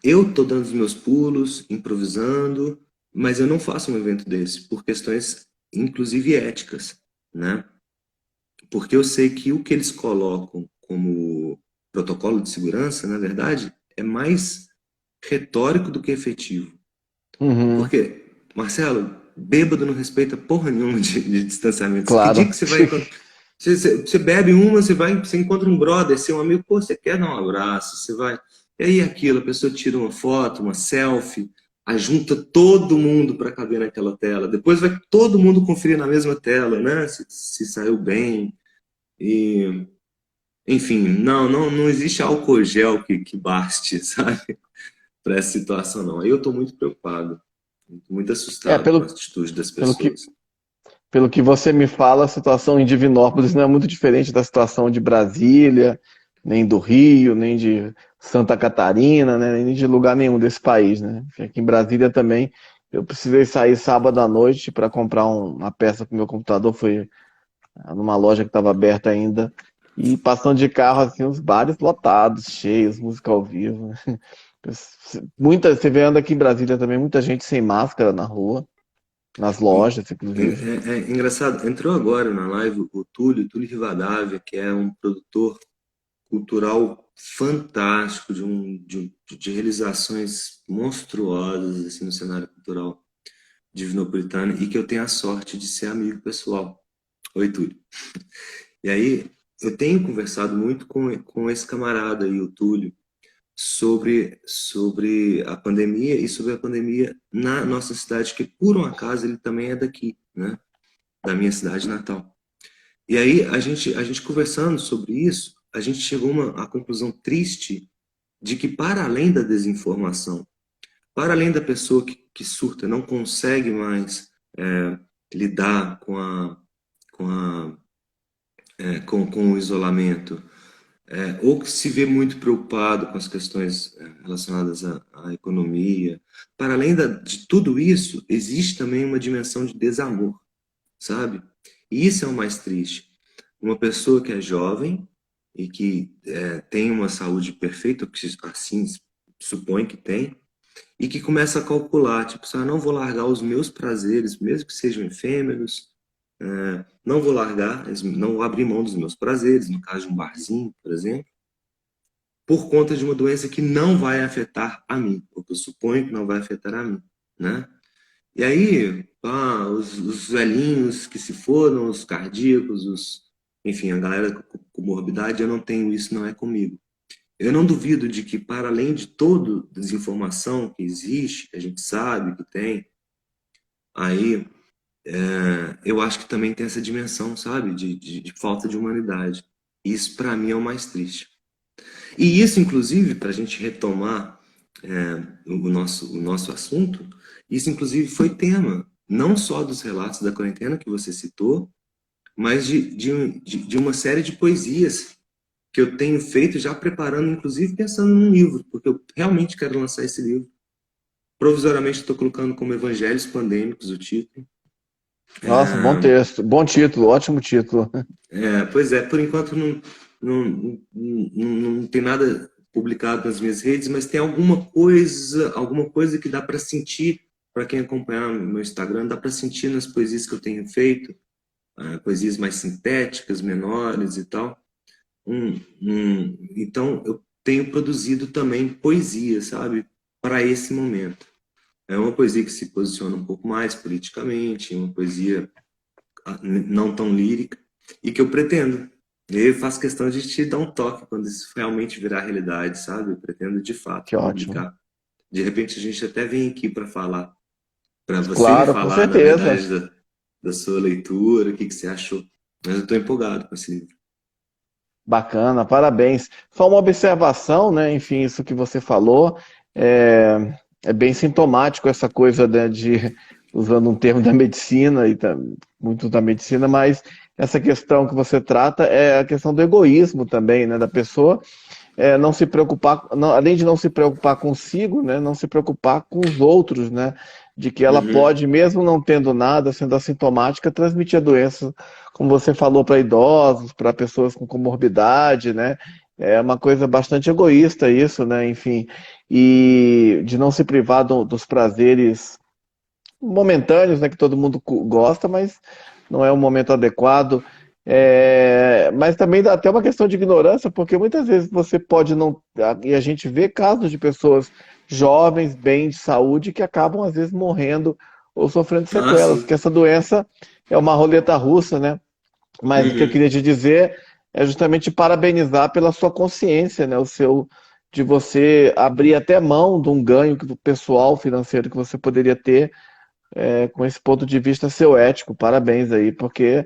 Eu estou dando os meus pulos, improvisando, mas eu não faço um evento desse por questões, inclusive éticas, né? Porque eu sei que o que eles colocam como protocolo de segurança, na verdade, é mais retórico do que efetivo. Uhum, Porque, Marcelo, bêbado não respeita porra nenhuma de distanciamento. Que dia claro. que você vai encontrar? Você bebe uma, você encontra um brother, seu amigo, pô, você quer dar um abraço, você vai. E aí aquilo, a pessoa tira uma foto, uma selfie, ajunta todo mundo para caber naquela tela. Depois vai todo mundo conferir na mesma tela, né? Se saiu bem. E, enfim, não existe álcool gel que baste, sabe? Para essa situação, não. Aí eu estou muito preocupado, muito É, assustado com a atitude das pelo que, pessoas. pelo que você me fala, a situação em Divinópolis não é muito diferente da situação de Brasília, nem do Rio, nem de Santa Catarina, né, nem de lugar nenhum desse país, né? Aqui em Brasília também, eu precisei sair sábado à noite para comprar uma peça para o meu computador, foi numa loja que estava aberta ainda, e passando de carro, assim, os bares lotados, cheios, música ao vivo. Você vê anda aqui em Brasília também, muita gente sem máscara na rua, nas E lojas, inclusive. é engraçado, entrou agora na live o Túlio Rivadavia, que é um produtor cultural fantástico, de realizações monstruosas assim, no cenário cultural divinopolitano, e que eu tenho a sorte de ser amigo pessoal. Oi, Túlio. E aí, eu tenho conversado muito com esse camarada aí, o Túlio, sobre a pandemia e sobre a pandemia na nossa cidade, que por um acaso ele também é daqui, né? Da minha cidade natal. E aí, a gente conversando sobre isso, a gente chegou à conclusão triste de que, para além da desinformação, para além da pessoa que surta, não consegue mais lidar com o isolamento, ou que se vê muito preocupado com as questões relacionadas à economia, para além de tudo isso, existe também uma dimensão de desamor, sabe? E isso é o mais triste. Uma pessoa que é jovem e que tem uma saúde perfeita, que assim supõe que tem, e que começa a calcular, tipo, assim, não vou largar os meus prazeres, mesmo que sejam efêmeros, não vou largar, não vou abrir mão dos meus prazeres, no caso de um barzinho, por exemplo, por conta de uma doença que não vai afetar a mim, ou que eu suponho que não vai afetar a mim, né? E aí, os velhinhos que se foram, os cardíacos, enfim, a galera com morbidade, eu não tenho isso, não é comigo. Eu não duvido de que, para além de toda desinformação que existe, que a gente sabe que tem, aí eu acho que também tem essa dimensão, sabe, de falta de humanidade. Isso, para mim, é o mais triste. E isso, inclusive, para a gente retomar o nosso assunto, isso, inclusive, foi tema, não só dos relatos da quarentena que você citou, mas de uma série de poesias que eu tenho feito, já preparando, inclusive pensando num livro, porque eu realmente quero lançar esse livro. Provisoriamente estou colocando como Evangelhos Pandêmicos o título. Nossa, bom texto, bom título, ótimo título. Pois é, por enquanto não tem nada publicado nas minhas redes, mas tem alguma coisa que dá para sentir, para quem acompanhar no meu Instagram, dá para sentir nas poesias que eu tenho feito, poesias mais sintéticas, menores e tal. Então, eu tenho produzido também poesia, sabe, para esse momento. É uma poesia que se posiciona um pouco mais politicamente, uma poesia não tão lírica, e que eu pretendo. Eu faço questão de te dar um toque quando isso realmente virar realidade, sabe? Eu pretendo, de fato, Que ótimo. publicar. De repente, a gente até vem aqui para falar, para você me Claro, com falar, na certeza. verdade, da sua leitura, o que você achou. Mas eu estou empolgado com esse livro. Bacana, parabéns. Só uma observação, né? Enfim, isso que você falou é bem sintomático essa coisa, né, de usando um termo da medicina e muito da medicina, mas essa questão que você trata é a questão do egoísmo também, né, da pessoa não se preocupar, além de não se preocupar consigo, né, não se preocupar com os outros, né, de que ela Uhum, pode, mesmo não tendo nada, sendo assintomática, transmitir a doença, como você falou, para idosos, para pessoas com comorbidade, né, é uma coisa bastante egoísta isso, né, enfim, e de não se privar dos prazeres momentâneos, né, que todo mundo gosta, mas não é um momento adequado. Mas também dá até uma questão de ignorância, porque muitas vezes você pode não. E a gente vê casos de pessoas jovens, bem de saúde, que acabam às vezes morrendo ou sofrendo ah, sequelas, sim. que essa doença é uma roleta russa, né? Mas o que eu Uhum. queria te dizer é justamente parabenizar pela sua consciência, né? O seu de você abrir até mão de um ganho pessoal financeiro que você poderia ter com esse ponto de vista seu ético. Parabéns aí, porque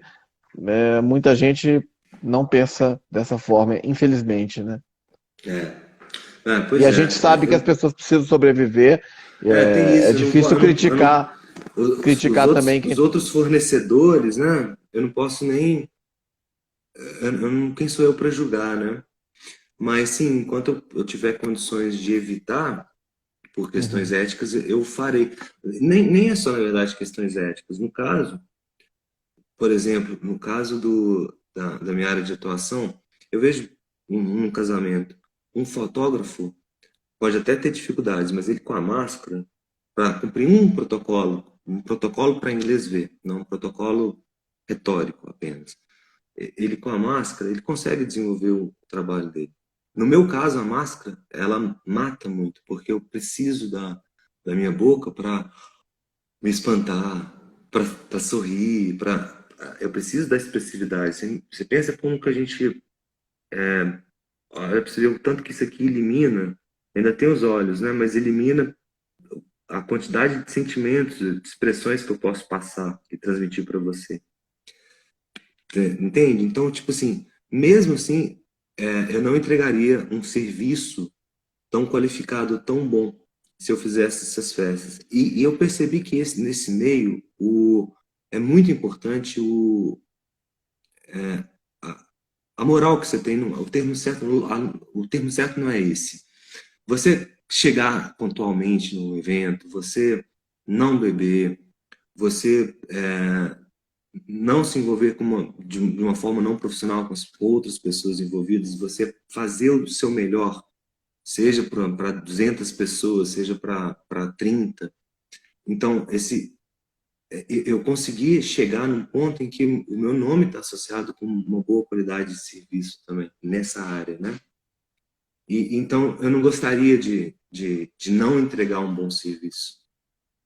muita gente não pensa dessa forma, infelizmente, né? É. Ah, E pois a gente é. sabe que as pessoas precisam sobreviver. Tem É isso, difícil eu não, criticar também os quem. outros fornecedores, né? Eu não posso nem, quem sou eu para julgar, né? Mas sim, enquanto eu tiver condições de evitar, por questões Uhum, éticas, eu farei. Nem é só, na verdade, questões éticas. No caso, por exemplo, no caso da minha área de atuação, eu vejo um casamento, um fotógrafo pode até ter dificuldades, mas ele com a máscara, para cumprir um protocolo para inglês ver, não um protocolo retórico apenas. Ele com a máscara, ele consegue desenvolver o trabalho dele. No meu caso, a máscara, ela mata muito, porque eu preciso da minha boca para me espantar, para sorrir, eu preciso da expressividade. Você pensa como que a gente olha para você ver o tanto que isso aqui elimina, ainda tem os olhos, né? Mas elimina a quantidade de sentimentos, de expressões que eu posso passar e transmitir para você. Entende? Então, tipo assim, mesmo assim, eu não entregaria um serviço tão qualificado, tão bom, se eu fizesse essas festas. E eu percebi que nesse meio é muito importante a, a moral que você tem. O termo certo não é esse. Você chegar pontualmente no evento, você não beber, você não se envolver de uma forma não profissional com as outras pessoas envolvidas, você fazer o seu melhor, seja para 200 pessoas, seja para 30. Então, eu consegui chegar num ponto em que o meu nome está associado com uma boa qualidade de serviço também, nessa área, né? E então, eu não gostaria de não entregar um bom serviço.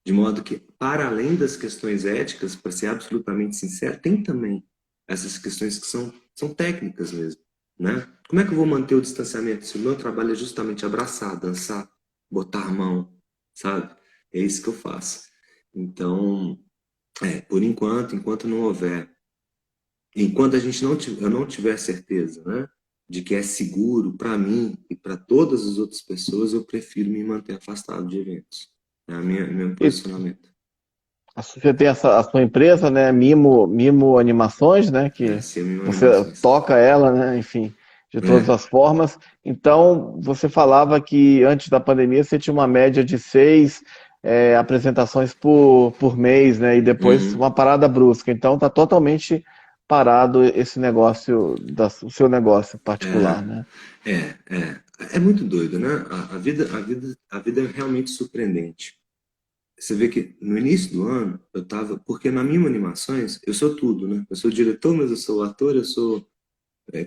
De modo que, para além das questões éticas, para ser absolutamente sincero, tem também essas questões que são técnicas mesmo, né? Como é que eu vou manter o distanciamento se o meu trabalho é justamente abraçar, dançar, botar a mão, sabe? É isso que eu faço. Então, por enquanto não houver, enquanto eu não tiver certeza, né, de que é seguro para mim e para todas as outras pessoas, eu prefiro me manter afastado de eventos. É meu E posicionamento. você tem a sua empresa, né? Mimo Animações, né? Que Se eu me você animações. toca ela, né? Enfim, de todas É, as formas. Então, você falava que antes da pandemia você tinha uma média de 6 apresentações por mês, né? E depois uhum, uma parada brusca. Então, está totalmente parado esse negócio, o seu negócio particular, né? é muito doido, né? A vida é realmente surpreendente. Você vê que no início do ano eu tava, porque na Mimo Animações eu sou tudo, né? Eu sou diretor, mas eu sou ator, eu sou,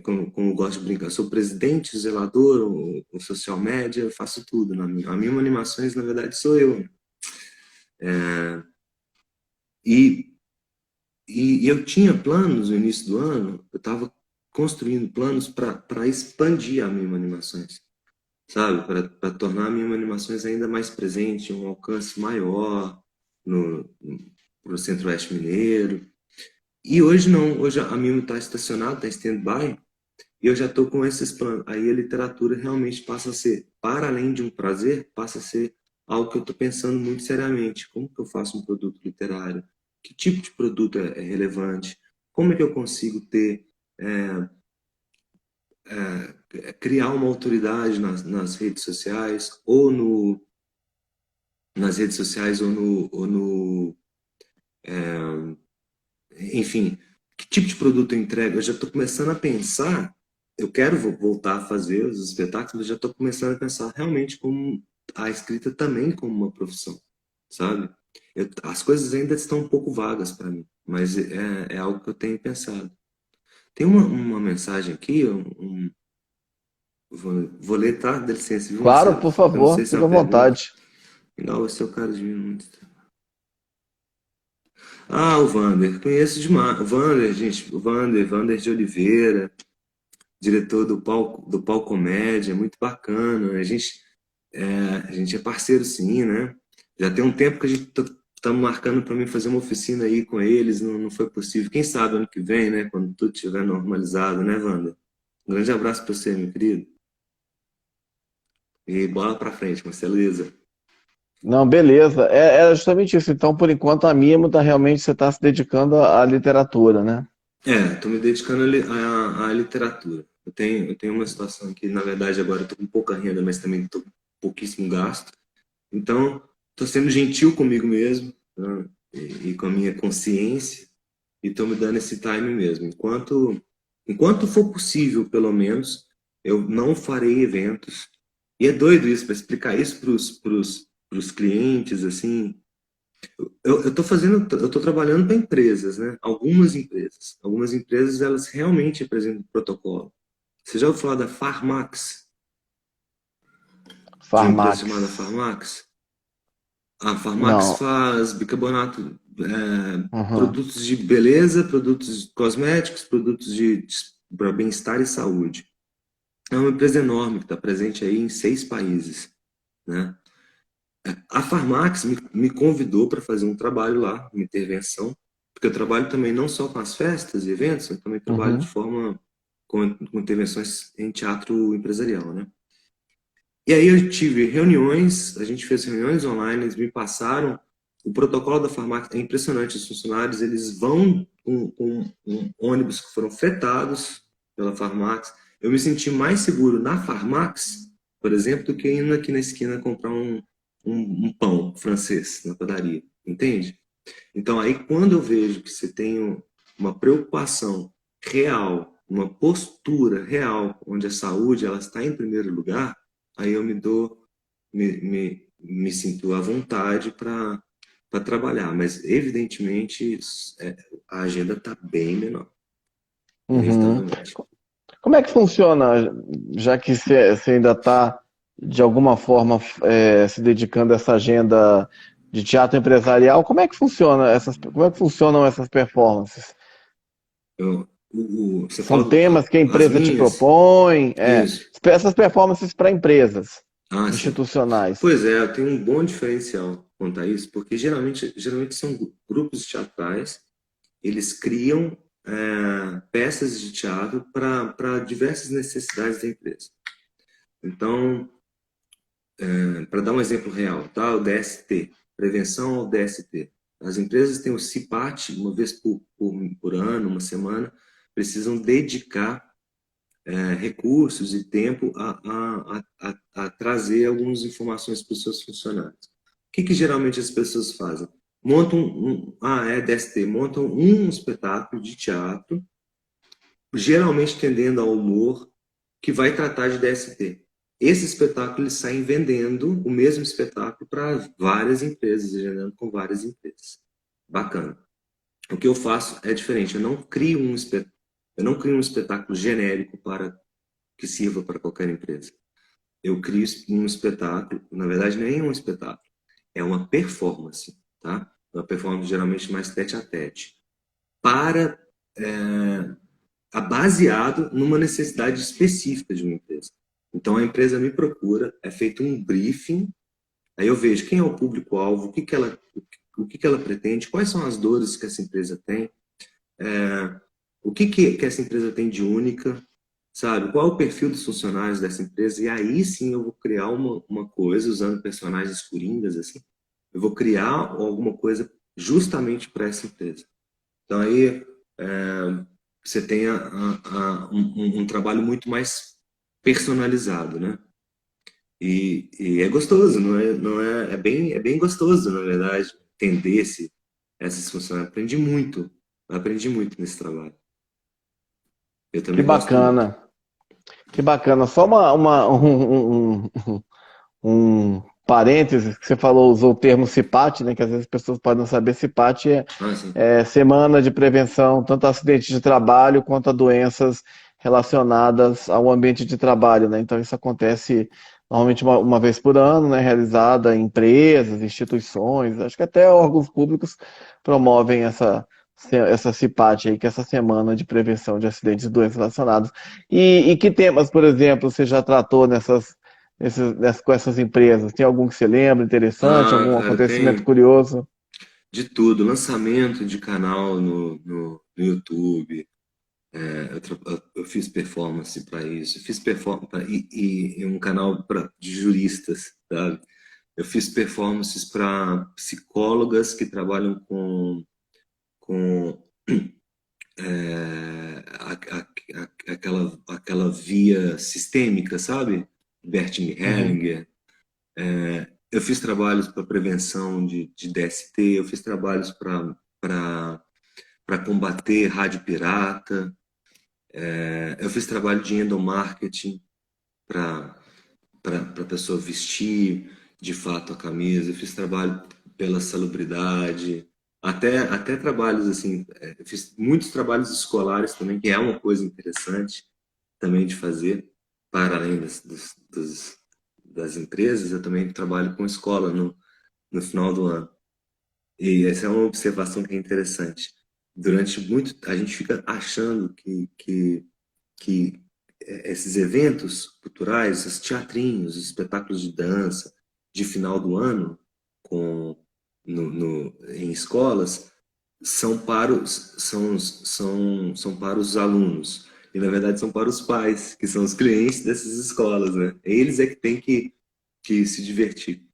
como eu gosto de brincar, eu sou presidente, zelador, o social media, eu faço tudo na Mimo. A Mimo Animações, na verdade, sou eu, né? E, e eu tinha planos no início do ano, eu estava construindo planos para expandir a Mimo Animações, sabe? Para tornar a Mimo Animações ainda mais presente, um alcance maior no Centro-Oeste Mineiro. E hoje não, hoje a Mimo está estacionada, está em stand-by, e eu já estou com esses planos. Aí a literatura realmente passa a ser, para além de um prazer, passa a ser algo que eu estou pensando muito seriamente. Como que eu faço um produto literário? Que tipo de produto é relevante? Como é que eu consigo ter, é, criar uma autoridade nas redes sociais, ou no, nas redes sociais, ou no enfim, que tipo de produto eu entrego? Eu já estou começando a pensar, eu quero voltar a fazer os espetáculos, mas já estou começando a pensar realmente como a escrita também como uma profissão, sabe? As coisas ainda estão um pouco vagas para mim, mas é algo que eu tenho pensado. Tem uma mensagem aqui, vou ler, tá? Dá licença, viu, Claro, Marcelo? por Eu não favor, sei se é fique à uma pergunta. vontade. Legal, você é o cara de mim muito. Ah, o Vander, conheço demais. O Vander, gente, Vander de Oliveira, diretor do Pau Comédia, muito bacana. A gente é parceiro sim, né? Já tem um tempo que a gente estamos marcando para mim fazer uma oficina aí com eles, não foi possível. Quem sabe ano que vem, né? Quando tudo estiver normalizado, né, Wander? Um grande abraço para você, meu querido. E bola para frente, Marcelisa. Não, beleza. É justamente isso. Então, por enquanto, a Mimo tá realmente você está se dedicando à literatura, né? Estou me dedicando à literatura. Eu tenho uma situação que, na verdade, agora estou com pouca renda, mas também estou com pouquíssimo gasto. Então, estou sendo gentil comigo mesmo, né? E com a minha consciência, e estou me dando esse time mesmo. Enquanto for possível, pelo menos, eu não farei eventos. E é doido isso, para explicar isso para os clientes, assim. Eu tô trabalhando para empresas, né? Algumas empresas. Algumas empresas, elas realmente apresentam protocolo. Você já ouviu falar da Farmax? De uma empresa chamada Farmax. Farmax? A Farmax Não. faz bicarbonato, Uhum. produtos de beleza, produtos cosméticos, produtos para bem-estar e saúde. É uma empresa enorme que está presente aí em 6 países, né? A Farmax me convidou para fazer um trabalho lá, uma intervenção, porque eu trabalho também não só com as festas e eventos, eu também trabalho de Uhum. forma com intervenções em teatro empresarial, né? E aí eu tive reuniões, a gente fez reuniões online, eles me passaram o protocolo da Farmax. É impressionante, os funcionários, eles vão com ônibus que foram fretados pela Farmax. Eu me senti mais seguro na Farmax, por exemplo, do que indo aqui na esquina comprar um pão francês na padaria, entende? Então aí quando eu vejo que você tem uma preocupação real, uma postura real, onde a saúde ela está em primeiro lugar, aí eu me sinto à vontade para trabalhar, mas evidentemente a agenda está bem menor, Uhum. inevitavelmente. Como é que funciona, já que você ainda está, de alguma forma, se dedicando a essa agenda de teatro empresarial? Como é que funcionam essas performances? Você São fala temas que a as empresa te minhas? propõe, Isso. essas performances para empresas Ah, sim. institucionais. Pois é, eu tenho um bom diferencial quanto a isso, porque geralmente são grupos teatrais, eles criam peças de teatro para diversas necessidades da empresa. Então, para dar um exemplo real, tá? O DST, prevenção ao DST. As empresas têm o CIPAT, uma vez por ano, uma semana, precisam dedicar recursos e tempo a trazer algumas informações para os seus funcionários. O que geralmente as pessoas fazem? DST, montam um espetáculo de teatro, geralmente tendendo ao humor, que vai tratar de DST. Esse espetáculo eles saem vendendo o mesmo espetáculo para várias empresas, gerando com várias empresas. Bacana. O que eu faço é diferente. Eu não crio um espetáculo genérico para que sirva para qualquer empresa. Eu crio um espetáculo, na verdade nem é um espetáculo, é uma performance, tá? Uma performance geralmente mais tete a tete, para baseado numa necessidade específica de uma empresa. Então a empresa me procura, é feito um briefing, aí eu vejo quem é o público-alvo, o que ela pretende, quais são as dores que essa empresa tem, O que essa empresa tem de única, sabe? Qual é o perfil dos funcionários dessa empresa? E aí sim eu vou criar uma coisa, usando personagens coringas, assim, eu vou criar alguma coisa justamente para essa empresa. Então aí você tem um trabalho muito mais personalizado, né? E é gostoso, é bem gostoso, na verdade, entender essas funções. Aprendi muito nesse trabalho. Eu Que também gosto muito. bacana, que bacana. Só um parênteses, que você falou, usou o termo CIPAT, né? Que às vezes as pessoas podem não saber. CIPAT Ah, sim. é Semana de Prevenção, tanto a acidentes de trabalho quanto a doenças relacionadas ao ambiente de trabalho, né? Então isso acontece normalmente uma vez por ano, né? Realizada em empresas, instituições, acho que até órgãos públicos promovem essa CIPAT aí, que é essa Semana de Prevenção de Acidentes e Doenças Relacionadas. E que temas, por exemplo, você já tratou com essas empresas? Tem algum que você lembra interessante, Ah, algum cara, acontecimento tem curioso? de tudo. Lançamento de canal no YouTube. Eu fiz performance para isso. Fiz performance e um canal de juristas, sabe? Eu fiz performances para psicólogas que trabalham com aquela via sistêmica, sabe? Bert Uhum. Hellinger. Eu fiz trabalhos para prevenção de DST, eu fiz trabalhos para combater rádio pirata, eu fiz trabalho de endomarketing para a pessoa vestir de fato a camisa, eu fiz trabalho pela salubridade, até trabalhos assim, eu fiz muitos trabalhos escolares também, que é uma coisa interessante também de fazer, para além das empresas, eu também trabalho com escola no final do ano. E essa é uma observação que é interessante. Durante muito, a gente fica achando que esses eventos culturais, esses teatrinhos, espetáculos de dança de final do ano com, em escolas são para os alunos. E na verdade são para os pais, que são os clientes dessas escolas, né? Eles é que têm que se divertir.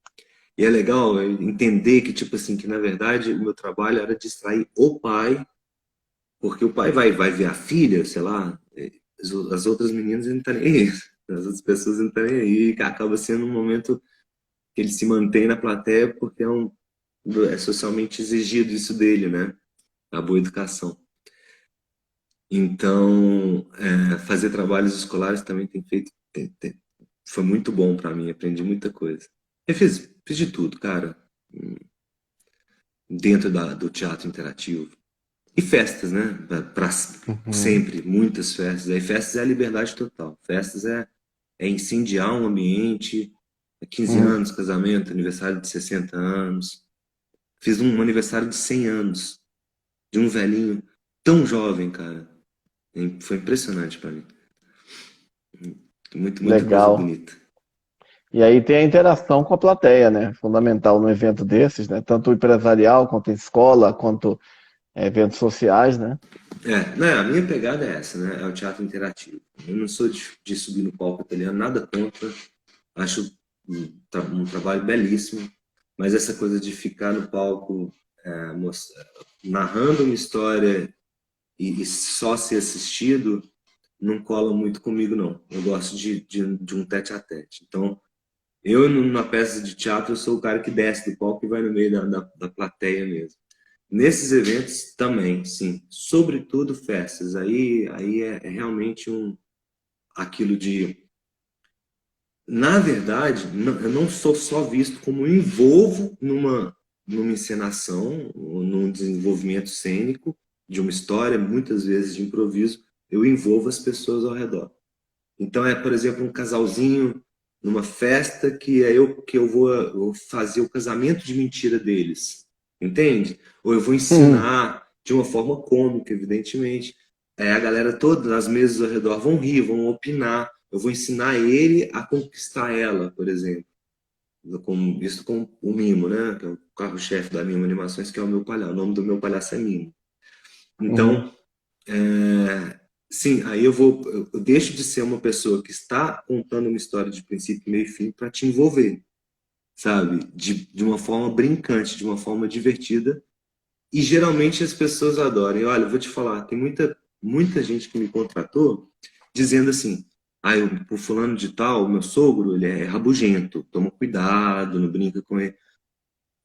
E é legal entender que, tipo assim, que na verdade o meu trabalho era distrair o pai, porque o pai vai ver a filha, sei lá, as outras meninas não estão nem aí, as outras pessoas não estão nem aí, e acaba sendo um momento que ele se mantém na plateia porque é socialmente exigido isso dele, né? A boa educação. Então, fazer trabalhos escolares também foi muito bom para mim, aprendi muita coisa. Eu fiz de tudo, cara, dentro do teatro interativo. E festas, né? Para Uhum. sempre, muitas festas. Aí festas é a liberdade total. Festas é incendiar um ambiente. 15 Uhum. anos, casamento, aniversário de 60 anos. Fiz um aniversário de 100 anos, de um velhinho tão jovem, cara. Foi impressionante para mim. Muita coisa Legal. bonita. E aí tem a interação com a plateia, né? Fundamental no evento desses, né? Tanto empresarial, quanto em escola, quanto eventos sociais, né? Né, a minha pegada é essa, né? É o teatro interativo. Eu não sou de subir no palco italiano, nada contra. Acho um trabalho belíssimo, mas essa coisa de ficar no palco narrando uma história e só ser assistido não cola muito comigo, não. Eu gosto de um tete-a-tete. Então, eu, numa peça de teatro, eu sou o cara que desce do palco e vai no meio da plateia mesmo. Nesses eventos também, sim. Sobretudo festas. Aí é realmente aquilo de. Na verdade, eu não sou só visto como envolvo numa encenação, num desenvolvimento cênico de uma história, muitas vezes de improviso, eu envolvo as pessoas ao redor. Então é, por exemplo, um casalzinho numa festa que eu vou fazer o casamento de mentira deles, entende? Ou eu vou Uhum. ensinar de uma forma cômica, evidentemente. A galera toda nas mesas ao redor vão rir, vão opinar. Eu vou ensinar ele a conquistar ela, por exemplo. Isso com o Mimo, né? Que é o carro-chefe da Mimo Animações, que é o meu palhaço. O nome do meu palhaço é Mimo. Então, Uhum. Sim, aí eu deixo de ser uma pessoa que está contando uma história de princípio, meio e fim para te envolver, sabe? De uma forma brincante, de uma forma divertida. E geralmente as pessoas adoram. E olha, eu vou te falar, tem muita gente que me contratou dizendo assim: ah, o fulano de tal, o meu sogro, ele é rabugento, toma cuidado, não brinca com ele.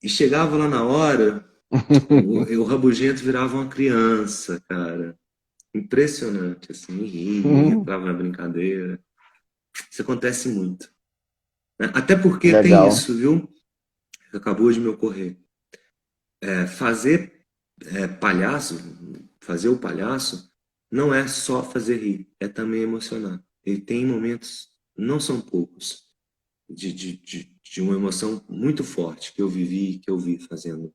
E chegava lá na hora, o rabugento virava uma criança, cara. Impressionante, assim, ria, entrava na brincadeira. Isso acontece muito, né? Até porque tem Legal. isso, viu? Que acabou de me ocorrer. Fazer palhaço, fazer o palhaço, não é só fazer rir, é também emocionar. Ele tem momentos, não são poucos, de uma emoção muito forte que eu vivi, que eu vi fazendo,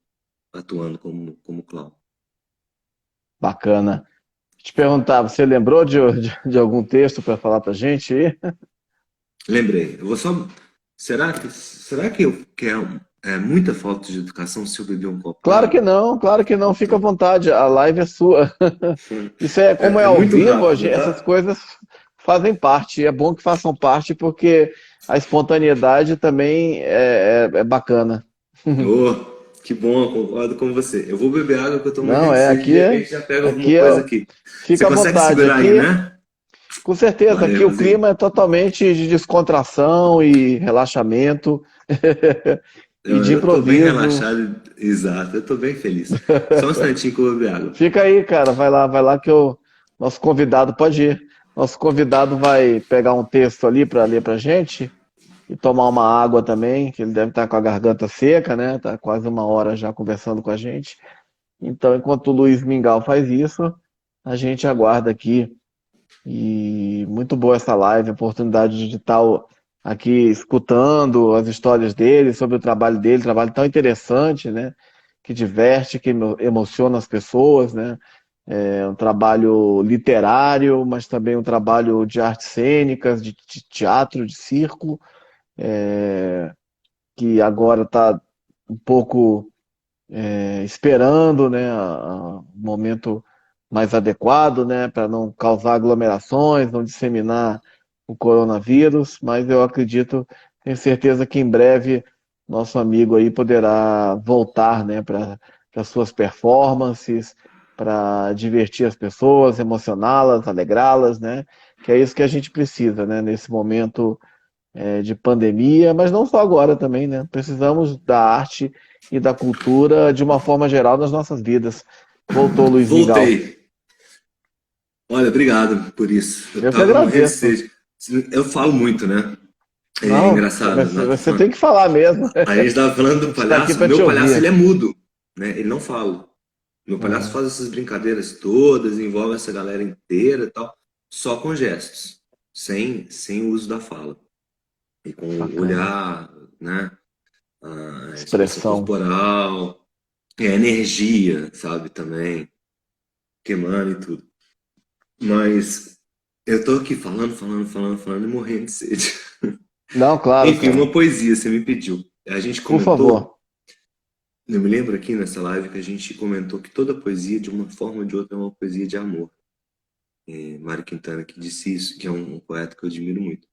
atuando como clown. Bacana. Te perguntar, você lembrou de algum texto para falar para gente aí? Lembrei, eu vou só. Será que é muita falta de educação se eu beber um copo d'água? Claro que não, fica à Então, vontade, a live é sua. Isso é, como é é ao muito vivo, rápido, essas tá? coisas fazem parte, é bom que façam parte porque a espontaneidade também é bacana. Oh, que bom, eu concordo com você. Eu vou beber água que eu tô Não, morrendo de sede, de repente já pego alguma aqui coisa é, aqui. Você fica à consegue vontade, segurar aí, aqui, né? com certeza, aqui o Valeuzinho. clima é totalmente de descontração e relaxamento e de Eu tô bem improviso. relaxado, exato, eu tô bem feliz. Só um instantinho que eu vou beber água. Fica aí, cara, vai lá que o nosso convidado pode ir. Nosso convidado vai pegar um texto ali para ler pra gente e tomar uma água também, que ele deve estar com a garganta seca, né? Tá quase uma hora já conversando com a gente. Então, enquanto o Luiz Mingau faz isso, a gente aguarda aqui. E muito boa essa live, a oportunidade de estar aqui escutando as histórias dele, sobre o trabalho dele, trabalho tão interessante, né? Que diverte, que emociona as pessoas, né? É um trabalho literário, mas também um trabalho de artes cênicas, de teatro, de circo, que agora está um pouco esperando, né, o momento mais adequado, né, para não causar aglomerações, não disseminar o coronavírus, mas eu acredito, tenho certeza que em breve nosso amigo aí poderá voltar, né, para as suas performances, para divertir as pessoas, emocioná-las, alegrá-las, né, que é isso que a gente precisa, né, nesse momento de pandemia, mas não só agora também, né? Precisamos da arte e da cultura de uma forma geral nas nossas vidas. Voltou, Luiz Mingau. Voltei. Olha, obrigado por isso. Eu Eu que tava morrendo de agradeço. sede. Eu falo muito, né? É Não, engraçado. você tem que falar mesmo. A gente estava falando A do gente está aqui palhaço. para te Meu palhaço, ele ouvir. é mudo, né? Ele não fala. Meu palhaço Uhum, faz essas brincadeiras todas, envolve essa galera inteira e tal, só com gestos, sem o uso da fala. E com o bacana. olhar, né? A expressão Expressão. corporal, e a energia, sabe, também, queimando e tudo. Mas eu tô aqui falando e morrendo de sede. Não, claro, Enfim, cara. uma poesia, você me pediu. A gente Por favor. comentou, eu me lembro aqui nessa live que a gente comentou que toda poesia, de uma forma ou de outra, é uma poesia de amor. Mário Quintana que disse isso, que é um poeta que eu admiro muito.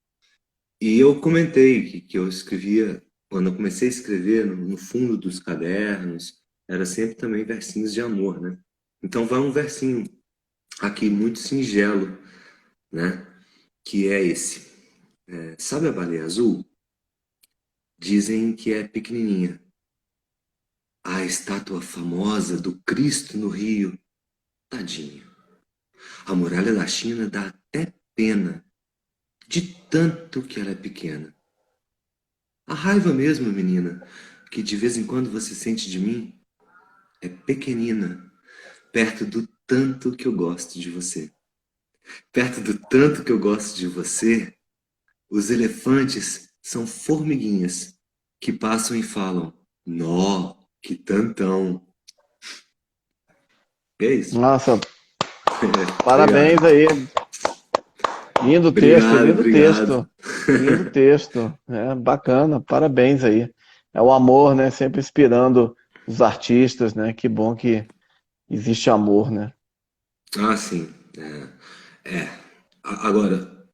E eu comentei que eu escrevia, quando eu comecei a escrever, no fundo dos cadernos, era sempre também versinhos de amor, né? Então vai um versinho aqui muito singelo, né? Que é esse. Sabe a baleia azul? Dizem que é pequenininha. A estátua famosa do Cristo no Rio, tadinho. A muralha da China dá até pena, de tanto que ela é pequena. A raiva mesmo, menina, que de vez em quando você sente de mim, é pequenina, perto do tanto que eu gosto de você. Perto do tanto que eu gosto de você, os elefantes são formiguinhas que passam e falam: Nó, que tantão. E é isso. Nossa, Obrigado. parabéns aí. Lindo texto, Obrigado, lindo obrigado. texto. Lindo texto. É bacana, parabéns aí. É o amor, né? Sempre inspirando os artistas, né? Que bom que existe amor, né? Ah, sim. Agora,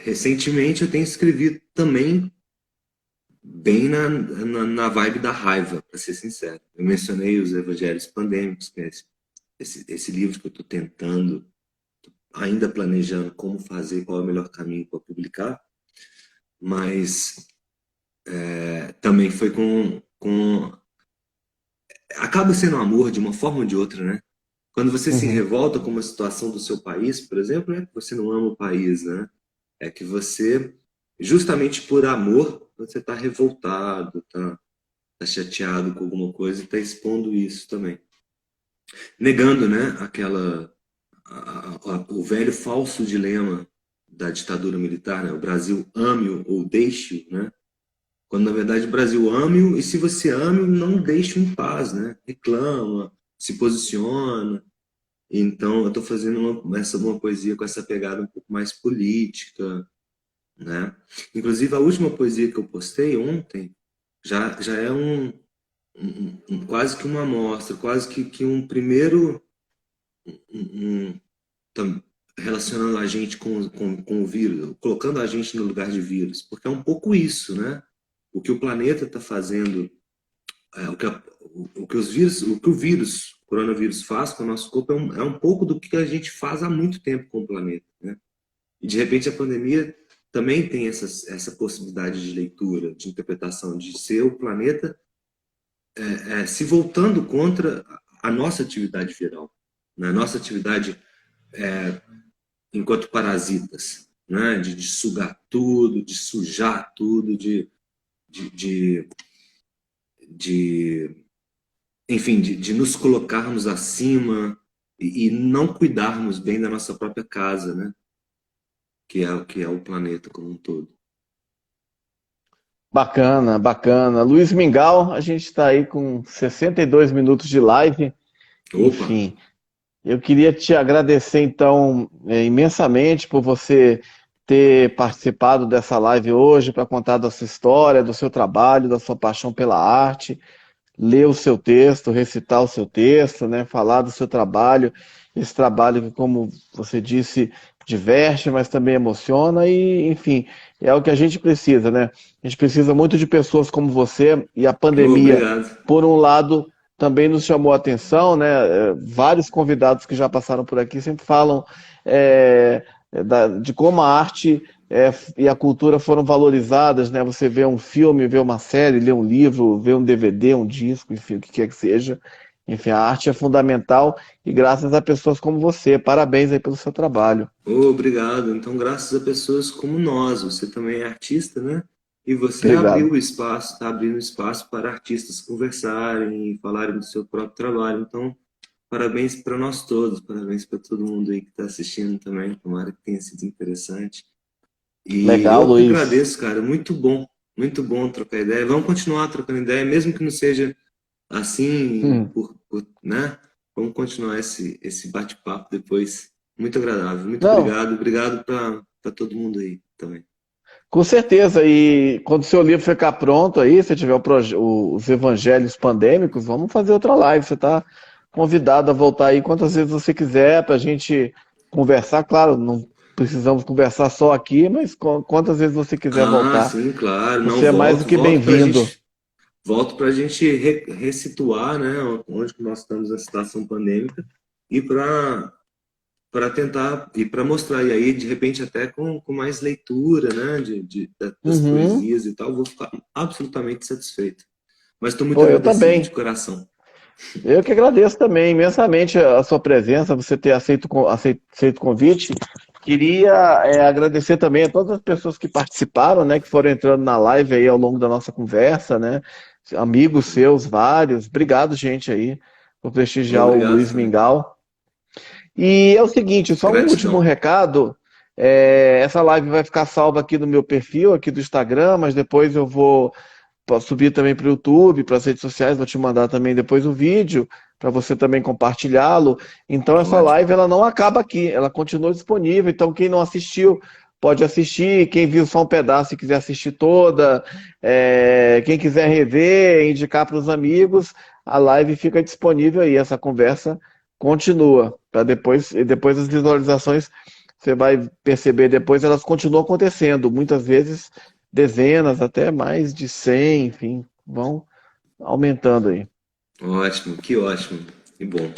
recentemente eu tenho escrevido também bem na vibe da raiva, para ser sincero. Eu mencionei os Evangelhos Pandêmicos, que é esse livro que eu estou tentando, ainda planejando como fazer, qual é o melhor caminho para publicar, mas também foi acaba sendo amor de uma forma ou de outra, né? Quando você se Uhum. revolta com uma situação do seu país, por exemplo, não é que você não ama o país, né? É que você, justamente por amor, você está revoltado, tá chateado com alguma coisa e está expondo isso também. Negando, né, o velho falso dilema da ditadura militar, né? O Brasil ame-o ou deixe-o, né? Quando na verdade o Brasil ame-o, e se você ame-o, não deixe-o em paz, né? Reclama, se posiciona. Então eu estou fazendo uma poesia com essa pegada um pouco mais política, né? Inclusive a última poesia que eu postei ontem já é quase que uma amostra, quase que um primeiro um, tam- relacionando a gente com o vírus, colocando a gente no lugar de vírus, porque é um pouco isso, né? O que o planeta está fazendo, o que os vírus, o que o coronavírus faz com o nosso corpo é um pouco do que a gente faz há muito tempo com o planeta, né? E de repente a pandemia também tem essa possibilidade de leitura, de interpretação, de ser o planeta se voltando contra a nossa atividade viral, né? A nossa atividade enquanto parasitas, né? De sugar tudo, de sujar tudo, de, de, de enfim, de nos colocarmos acima e não cuidarmos bem da nossa própria casa, né? Que é o planeta como um todo. Bacana, bacana. Luiz Mingau, a gente está aí com 62 minutos de live. Opa! Enfim, eu queria te agradecer, então, imensamente por você ter participado dessa live hoje para contar da sua história, do seu trabalho, da sua paixão pela arte, ler o seu texto, recitar o seu texto, né, falar do seu trabalho, esse trabalho que, como você disse, diverte, mas também emociona e, enfim, é o que a gente precisa, né? A gente precisa muito de pessoas como você e a pandemia, Obrigado. por um lado, também nos chamou a atenção, né? Vários convidados que já passaram por aqui sempre falam de como a arte e a cultura foram valorizadas, né? Você vê um filme, vê uma série, lê um livro, vê um DVD, um disco, enfim, o que quer que seja. Enfim, a arte é fundamental e graças a pessoas como você. Parabéns aí pelo seu trabalho. Obrigado. Então, graças a pessoas como nós, você também é artista, né? E você abriu Obrigado. o espaço, está abrindo espaço para artistas conversarem e falarem do seu próprio trabalho. Então, parabéns para nós todos, parabéns para todo mundo aí que está assistindo também. Tomara que tenha sido interessante. E Legal, eu que Luiz. agradeço, cara. Muito bom trocar ideia. Vamos continuar trocando ideia, mesmo que não seja assim, Hum. né? Vamos continuar esse bate-papo depois. Muito agradável. Muito Não, obrigado. Obrigado para todo mundo aí também. com certeza. E quando o seu livro ficar pronto aí, se tiver os evangelhos pandêmicos, vamos fazer outra live. Você está convidado a voltar aí quantas vezes você quiser para a gente conversar. Claro, não precisamos conversar só aqui, mas quantas vezes você quiser Ah, voltar, sim, claro. Não, você é mais do que bem-vindo. volto para a gente ressituar, né? Onde que nós estamos na situação pandêmica e para tentar e para mostrar. E aí, de repente, até com mais leitura, né, das Uhum. poesias e tal, vou ficar absolutamente satisfeito. Mas estou muito Pô, eu agradecido de também. coração. Eu que agradeço também imensamente a sua presença, você ter aceito o convite. Queria agradecer também a todas as pessoas que participaram, né, que foram entrando na live aí ao longo da nossa conversa, né? Amigos seus, vários. Obrigado, gente, aí, por prestigiar o Obrigado Luiz também. Mingau. E é o seguinte, só um último Gratidão. recado. Essa live vai ficar salva aqui no meu perfil, aqui do Instagram, mas depois eu vou posso subir também para o YouTube, para as redes sociais, vou te mandar também depois o vídeo, para você também compartilhá-lo. Então essa Ótimo. live ela não acaba aqui, ela continua disponível. Então quem não assistiu pode assistir, quem viu só um pedaço e quiser assistir toda, quem quiser rever, indicar para os amigos, a live fica disponível aí, essa conversa continua. E depois as visualizações, você vai perceber depois, elas continuam acontecendo. Muitas vezes dezenas, até mais de 100, enfim, vão aumentando aí. Ótimo, que bom.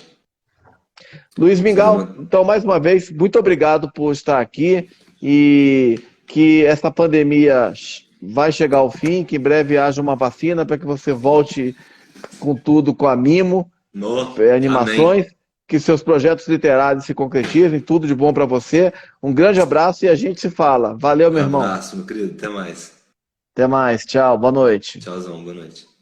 Luiz Fazer Mingau, uma... então, mais uma vez, muito obrigado por estar aqui e que essa pandemia vai chegar ao fim, que em breve haja uma vacina para que você volte com tudo com a Mimo, Amém. animações, que seus projetos literários se concretizem, tudo de bom para você. Um grande abraço e a gente se fala. Valeu, meu irmão. Abraço, meu querido. Até mais. Até mais, tchau, boa noite. Tchauzão, boa noite.